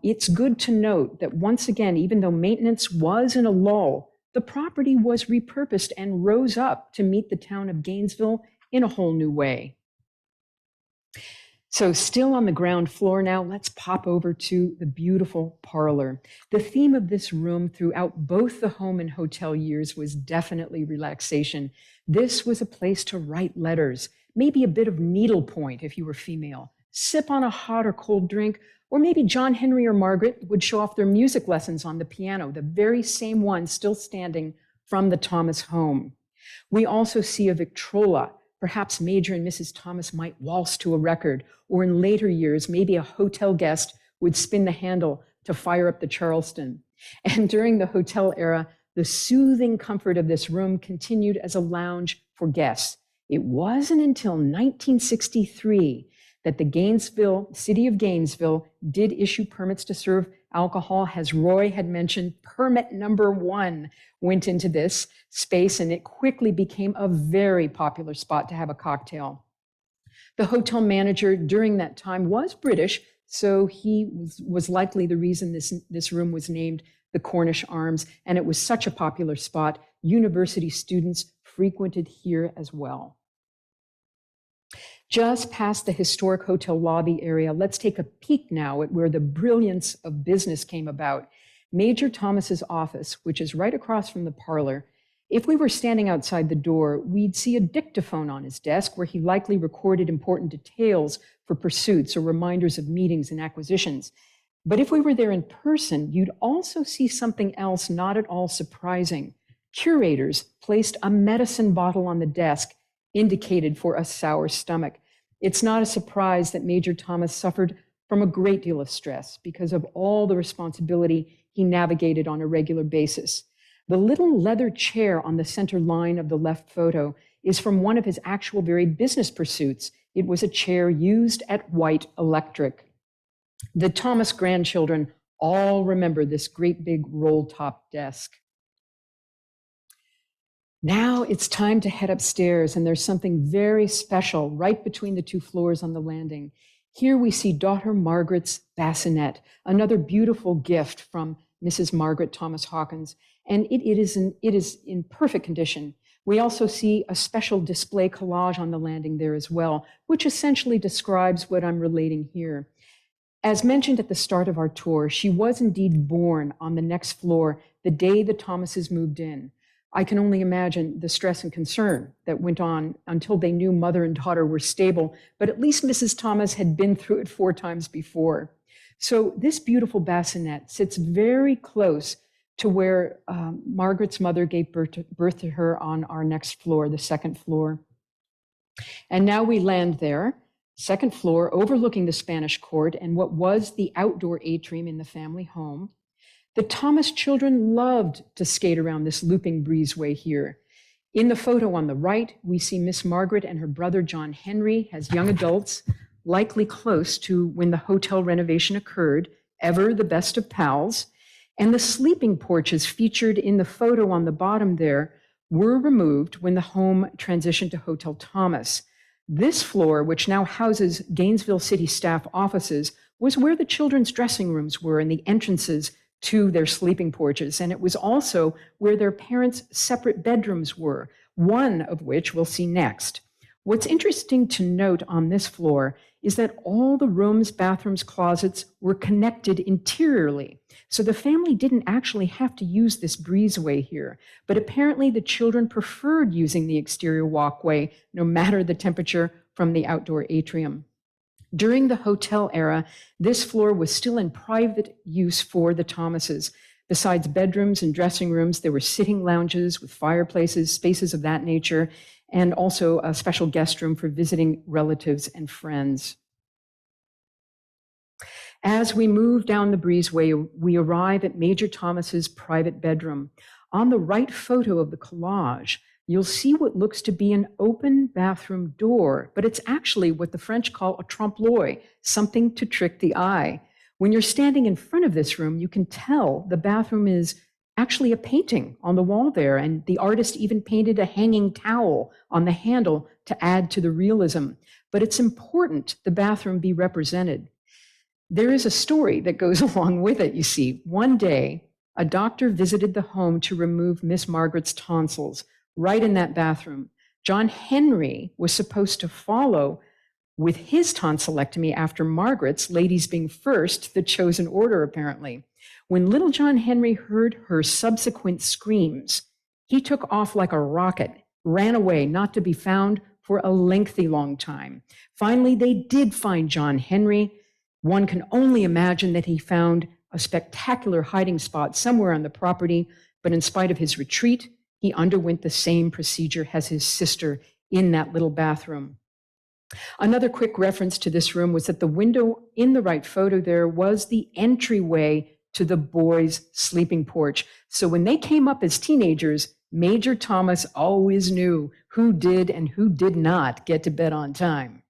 it's good to note that once again, even though maintenance was in a lull, the property was repurposed and rose up to meet the town of Gainesville in a whole new way. So still on the ground floor now, let's pop over to the beautiful parlor. The theme of this room throughout both the home and hotel years was definitely relaxation. This was a place to write letters, maybe a bit of needlepoint if you were female, sip on a hot or cold drink, or maybe John Henry or Margaret would show off their music lessons on the piano, the very same one still standing from the Thomas home. We also see a Victrola. Perhaps Major and Mrs. Thomas might waltz to a record, or in later years, maybe a hotel guest would spin the handle to fire up the Charleston. And during the hotel era, the soothing comfort of this room continued as a lounge for guests. It wasn't until 1963 that the city of Gainesville did issue permits to serve alcohol. As Roy had mentioned, permit number 1 went into this space, and it quickly became a very popular spot to have a cocktail. The hotel manager during that time was British, so he was likely the reason this room was named the Cornish Arms, and it was such a popular spot. University students frequented here as well. Just past the historic hotel lobby area, let's take a peek now at where the brilliance of business came about. Major Thomas's office, which is right across from the parlor, if we were standing outside the door, we'd see a dictaphone on his desk where he likely recorded important details for pursuits or reminders of meetings and acquisitions. But if we were there in person, you'd also see something else not at all surprising. Curators placed a medicine bottle on the desk, indicated for a sour stomach. It's not a surprise that Major Thomas suffered from a great deal of stress because of all the responsibility he navigated on a regular basis. The little leather chair on the center line of the left photo is from one of his actual very business pursuits. It was a chair used at White Electric. The Thomas grandchildren all remember this great big roll-top desk. Now it's time to head upstairs, and there's something very special right between the 2 floors on the landing. Here we see daughter Margaret's bassinet, another beautiful gift from Mrs. Margaret Thomas Hawkins, and it is in perfect condition. We also see a special display collage on the landing there as well, which essentially describes what I'm relating here. As mentioned at the start of our tour, she was indeed born on the next floor the day the Thomases moved in. I can only imagine the stress and concern that went on until they knew mother and daughter were stable, but at least Mrs. Thomas had been through it 4 times before. So this beautiful bassinet sits very close to where Margaret's mother gave birth to her on our next floor, the 2nd floor. And now we land there, 2nd floor, overlooking the Spanish Court and what was the outdoor atrium in the family home. The Thomas children loved to skate around this looping breezeway here. In the photo on the right, we see Miss Margaret and her brother John Henry as young adults, likely close to when the hotel renovation occurred, ever the best of pals. And the sleeping porches featured in the photo on the bottom there were removed when the home transitioned to Hotel Thomas. This floor, which now houses Gainesville City staff offices, was where the children's dressing rooms were and the entrances to their sleeping porches. And it was also where their parents' separate bedrooms were, one of which we'll see next. What's interesting to note on this floor is that all the rooms, bathrooms, closets were connected interiorly. So the family didn't actually have to use this breezeway here, but apparently the children preferred using the exterior walkway, no matter the temperature, from the outdoor atrium. During the hotel era, this floor was still in private use for the Thomases. Besides bedrooms and dressing rooms, there were sitting lounges with fireplaces, spaces of that nature, and also a special guest room for visiting relatives and friends. As we move down the breezeway, we arrive at Major Thomas's private bedroom. On the right photo of the collage, you'll see what looks to be an open bathroom door, but it's actually what the French call a trompe-l'oeil, something to trick the eye. When you're standing in front of this room, you can tell the bathroom is actually a painting on the wall there, and the artist even painted a hanging towel on the handle to add to the realism. But it's important the bathroom be represented. There is a story that goes along with it, you see. One day, a doctor visited the home to remove Miss Margaret's tonsils right in that bathroom. John Henry was supposed to follow with his tonsillectomy after Margaret's, ladies being first, the chosen order apparently. When little John Henry heard her subsequent screams, he took off like a rocket, ran away, not to be found for a lengthy long time. Finally, they did find John Henry. One can only imagine that he found a spectacular hiding spot somewhere on the property, but in spite of his retreat, he underwent the same procedure as his sister in that little bathroom. Another quick reference to this room was that the window in the right photo there was the entryway to the boys' sleeping porch. So when they came up as teenagers, Major Thomas always knew who did and who did not get to bed on time.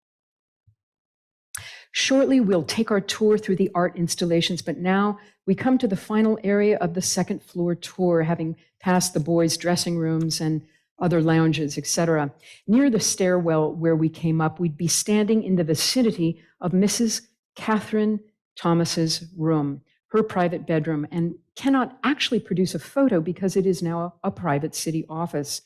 Shortly, we'll take our tour through the art installations, but now we come to the final area of the second floor tour, having passed the boys' dressing rooms and other lounges, etc. Near the stairwell where we came up, we'd be standing in the vicinity of Mrs. Catherine Thomas's room, her private bedroom, and cannot actually produce a photo because it is now a private city office.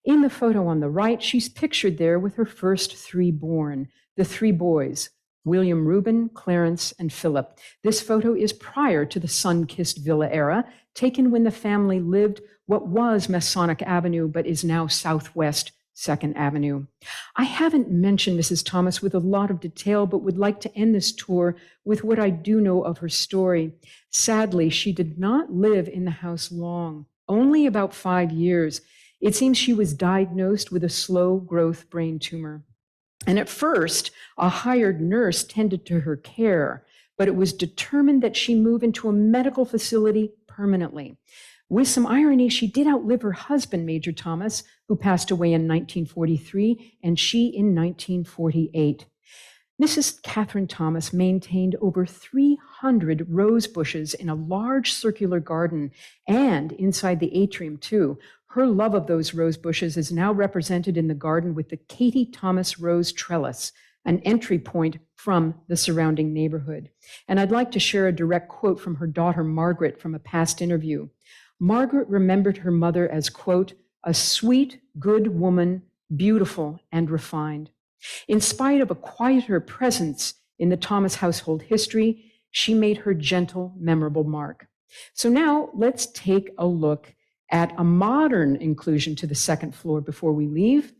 In the photo on the right, she's pictured there with her first three born, the three boys, William Reuben, Clarence, and Philip. This photo is prior to the sun-kissed villa era, taken when the family lived what was Masonic Avenue, but is now Southwest 2nd Avenue. I haven't mentioned Mrs. Thomas with a lot of detail, but would like to end this tour with what I do know of her story. Sadly, she did not live in the house long, only about 5 years. It seems she was diagnosed with a slow growth brain tumor. And at first, a hired nurse tended to her care, but it was determined that she move into a medical facility permanently. With some irony, she did outlive her husband, Major Thomas, who passed away in 1943, and she in 1948. Mrs. Catherine Thomas maintained over 300 rose bushes in a large circular garden and inside the atrium, too. Her love of those rose bushes is now represented in the garden with the Katie Thomas Rose Trellis, an entry point from the surrounding neighborhood. And I'd like to share a direct quote from her daughter, Margaret, from a past interview. Margaret remembered her mother as, quote, a sweet, good woman, beautiful and refined. In spite of a quieter presence in the Thomas household history, she made her gentle, memorable mark. So now let's take a look at a modern inclusion to the second floor before we leave.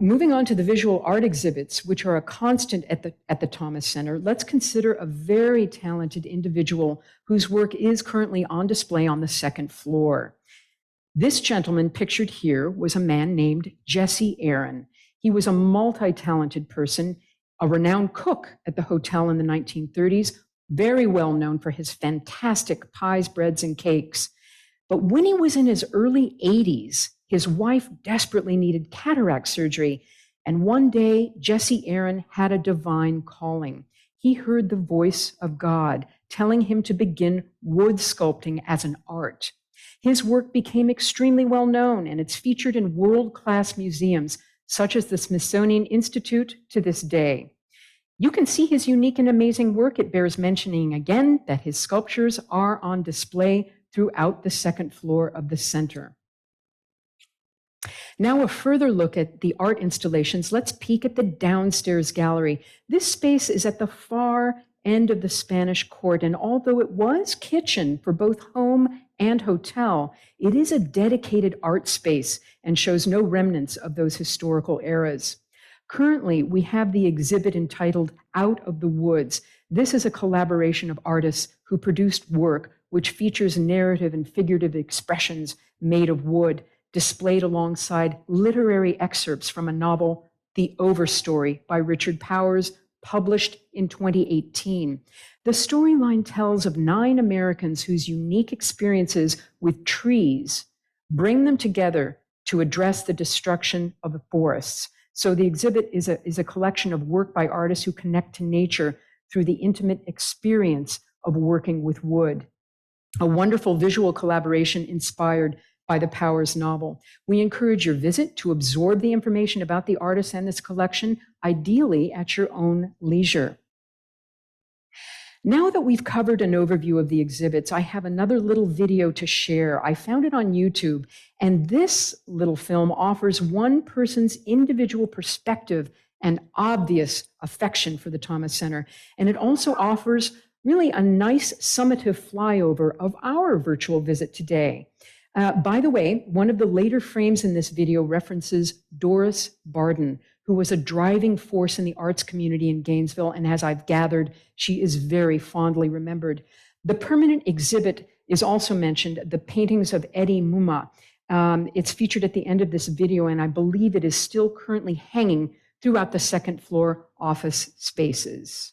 Moving on to the visual art exhibits, which are a constant at the Thomas Center, let's consider a very talented individual whose work is currently on display on the second floor. This gentleman pictured here was a man named Jesse Aaron. He was a multi-talented person, a renowned cook at the hotel in the 1930s, very well known for his fantastic pies, breads, and cakes. But when he was in his early 80s, his wife desperately needed cataract surgery, and one day Jesse Aaron had a divine calling. He heard the voice of God telling him to begin wood sculpting as an art. His work became extremely well known, and it's featured in world-class museums, such as the Smithsonian Institute to this day. You can see his unique and amazing work. It bears mentioning again that his sculptures are on display throughout the second floor of the center. Now a further look at the art installations. Let's peek at the downstairs gallery. This space is at the far end of the Spanish court, and although it was kitchen for both home and hotel, it is a dedicated art space and shows no remnants of those historical eras. Currently, we have the exhibit entitled Out of the Woods. This is a collaboration of artists who produced work which features narrative and figurative expressions made of wood, displayed alongside literary excerpts from a novel, The Overstory by Richard Powers, published in 2018. The storyline tells of 9 Americans whose unique experiences with trees bring them together to address the destruction of the forests. So the exhibit is a collection of work by artists who connect to nature through the intimate experience of working with wood. A wonderful visual collaboration inspired by the Powers novel. We encourage your visit to absorb the information about the artist and this collection, ideally at your own leisure. Now that we've covered an overview of the exhibits, I have another little video to share. I found it on YouTube, and this little film offers one person's individual perspective and obvious affection for the Thomas Center. And it also offers really a nice summative flyover of our virtual visit today. By the way, one of the later frames in this video references Doris Barden, who was a driving force in the arts community in Gainesville, and as I've gathered, she is very fondly remembered. The permanent exhibit is also mentioned, the paintings of Eddie Muma. It's featured at the end of this video, and I believe it is still currently hanging throughout the second floor office spaces.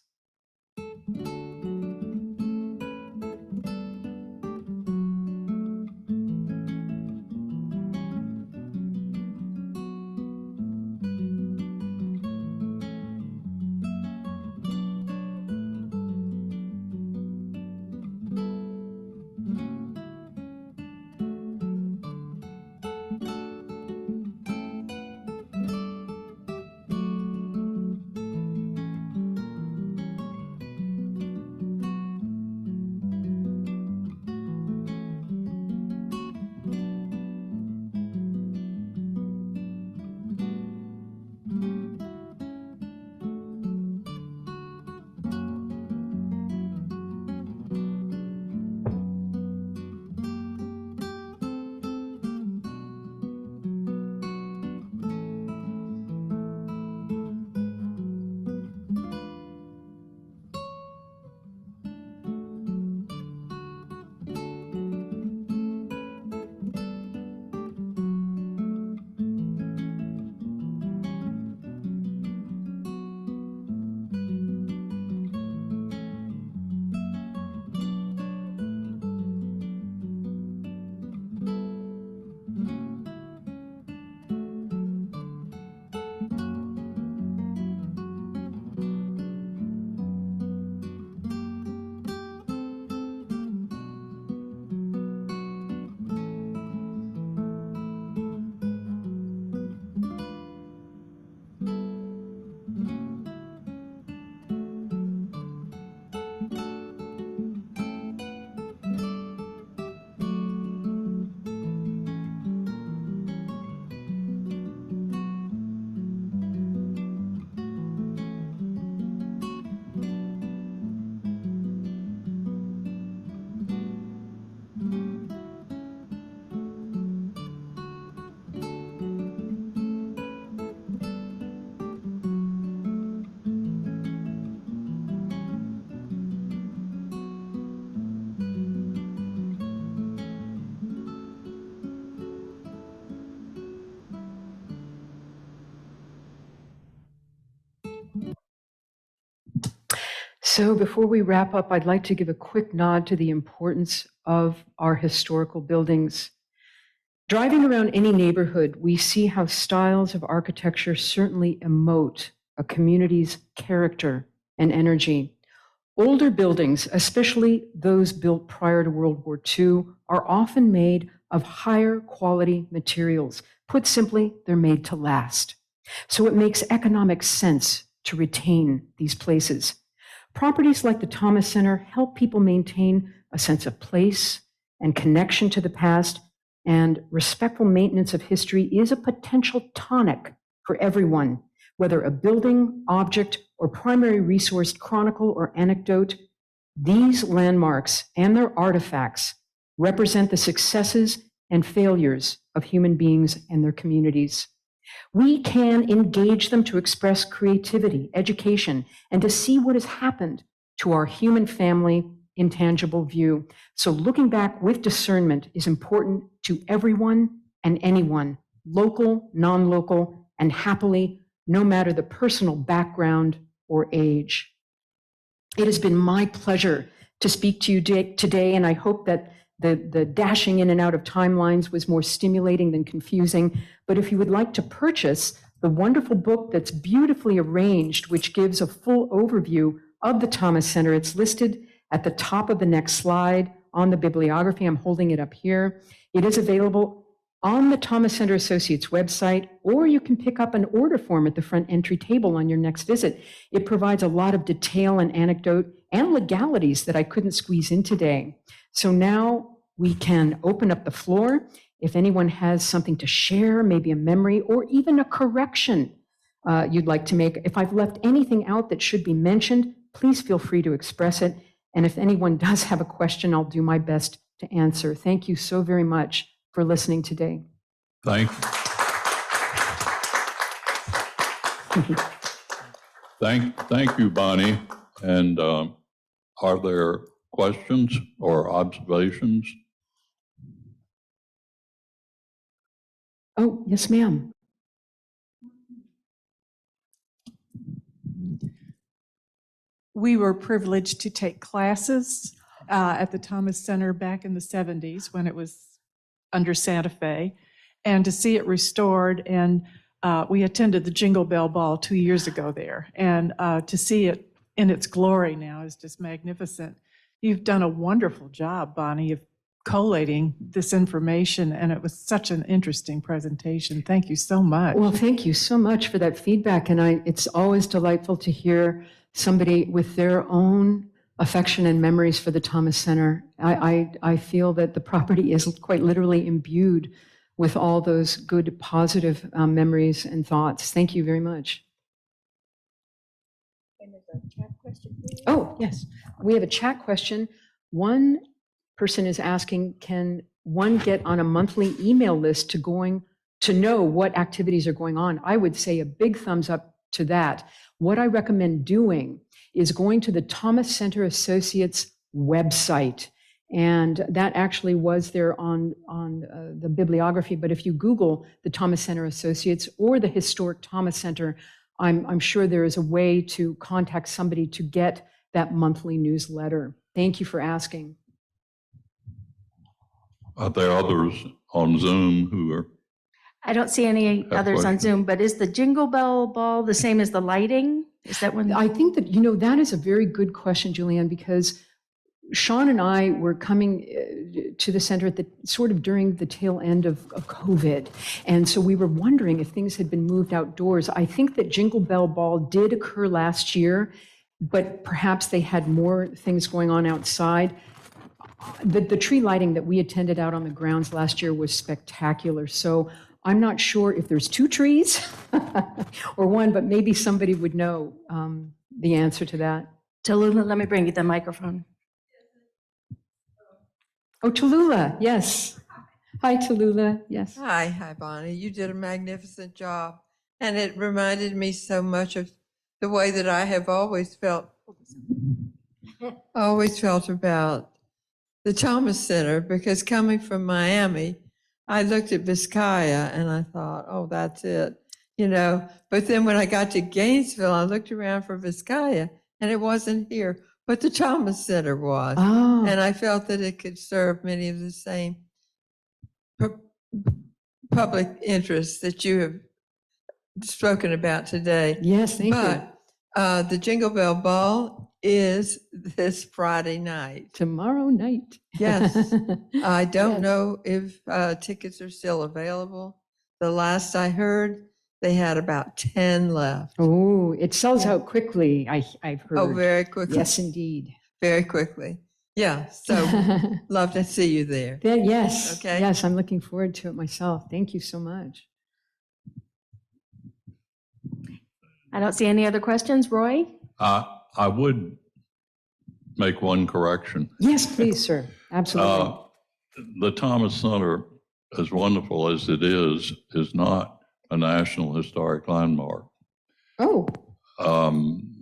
So before we wrap up, I'd like to give a quick nod to the importance of our historical buildings. Driving around any neighborhood, we see how styles of architecture certainly emote a community's character and energy. Older buildings, especially those built prior to World War II, are often made of higher quality materials. Put simply, they're made to last. So it makes economic sense to retain these places. Properties like the Thomas Center help people maintain a sense of place and connection to the past, and respectful maintenance of history is a potential tonic for everyone, whether a building, object, or primary resource chronicle or anecdote. These landmarks and their artifacts represent the successes and failures of human beings and their communities. We can engage them to express creativity, education, and to see what has happened to our human family in tangible view. So looking back with discernment is important to everyone and anyone, local, non-local, and happily, no matter the personal background or age. It has been my pleasure to speak to you today, and I hope that the dashing in and out of timelines was more stimulating than confusing. But if you would like to purchase the wonderful book that's beautifully arranged, which gives a full overview of the Thomas Center, it's listed at the top of the next slide on the bibliography. I'm holding it up here. It is available on the Thomas Center Associates website, or you can pick up an order form at the front entry table on your next visit. It provides a lot of detail and anecdote and legalities that I couldn't squeeze in today. So now we can open up the floor. If anyone has something to share, maybe a memory or even a correction you'd like to make. If I've left anything out that should be mentioned, please feel free to express it. And if anyone does have a question, I'll do my best to answer. Thank you so very much for listening today. Thank thank you, Bonnie. And are there questions or observations? Oh, yes, ma'am. We were privileged to take classes at the Thomas Center back in the 70s when it was under Santa Fe, and to see it restored. And we attended the Jingle Bell Ball 2 years ago there, and to see it in its glory now is just magnificent. You've done a wonderful job, Bonnie, of collating this information, and it was such an interesting presentation. Thank you so much. Well, thank you so much for that feedback. And it's always delightful to hear somebody with their own affection and memories for the Thomas Center. I feel that the property is quite literally imbued with all those good, positive memories and thoughts. Thank you very much. And there's a chat question here. Oh, yes. We have a chat question. One person is asking, can one get on a monthly email list to know what activities are going on? I would say a big thumbs up to that. What I recommend doing is going to the Thomas Center Associates website. And that actually was there on the bibliography. But if you Google the Thomas Center Associates or the Historic Thomas Center, I'm sure there is a way to contact somebody to get that monthly newsletter. Thank you for asking. Are there others on Zoom who are? I don't see any others on questions. Zoom, but is the Jingle Bell Ball the same as the lighting? Is that when? I think that, that is a very good question, Julianne, because Sean and I were coming to the center at the sort of during the tail end of COVID. And so we were wondering if things had been moved outdoors. I think that Jingle Bell Ball did occur last year, but perhaps they had more things going on outside. The tree lighting that we attended out on the grounds last year was spectacular. So I'm not sure if there's 2 trees or 1, but maybe somebody would know the answer to that. Tallulah, let me bring you the microphone. Oh, Tallulah, yes. Hi, Tallulah, yes. Hi, Bonnie. You did a magnificent job. And it reminded me so much of the way that I have always felt about the Thomas Center, because coming from Miami, I looked at Vizcaya and I thought, oh, that's it, But then when I got to Gainesville, I looked around for Vizcaya and it wasn't here, but the Thomas Center was. Oh, And I felt that it could serve many of the same public interests that you have spoken about today. yes, thank you. But the Jingle Bell Ball is this Friday night. Tomorrow night. Yes. I don't Yes. know if tickets are still available. The last I heard, they had about 10 left. Oh, it sells out quickly, I've heard. Oh, very quickly. Yes, indeed. Very quickly. Yeah. So love to see you there. Yes, Okay. yes, I'm looking forward to it myself. Thank you so much. I don't see any other questions. Roy? I would make one correction. Yes, please, sir. Absolutely. The Thomas Center, as wonderful as it is not a National Historic Landmark. Oh,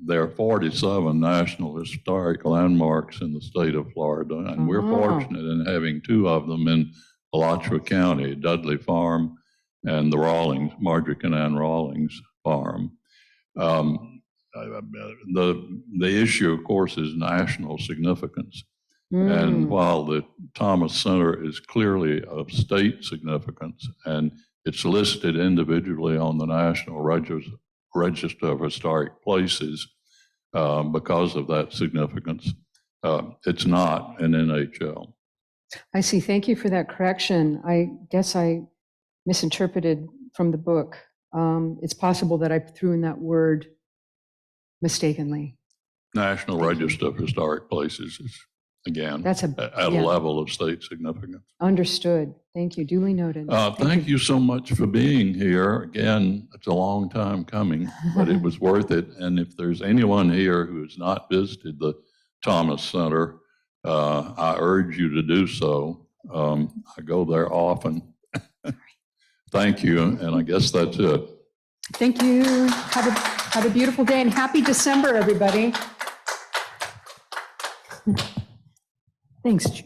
There are 47 National Historic Landmarks in the state of Florida, and we're Oh. fortunate in having 2 of them in Alachua County, Dudley Farm and the Marjorie Canaan Rawlings Farm. The issue, of course, is national significance. And while the Thomas Center is clearly of state significance, and it's listed individually on the National Register of Historic Places because of that significance, it's not an NHL. I see. Thank you for that correction. I guess I misinterpreted from the book. It's possible that I threw in that word mistakenly. National Register of Historic Places is, again, That's at a level of state significance. Understood. Thank you. Duly noted. Thank you so much for being here. Again, it's a long time coming, but it was worth it. And if there's anyone here who has not visited the Thomas Center, I urge you to do so. I go there often. Thank you, and I guess that's it. Thank you. Have a beautiful day and happy December, everybody. Thanks.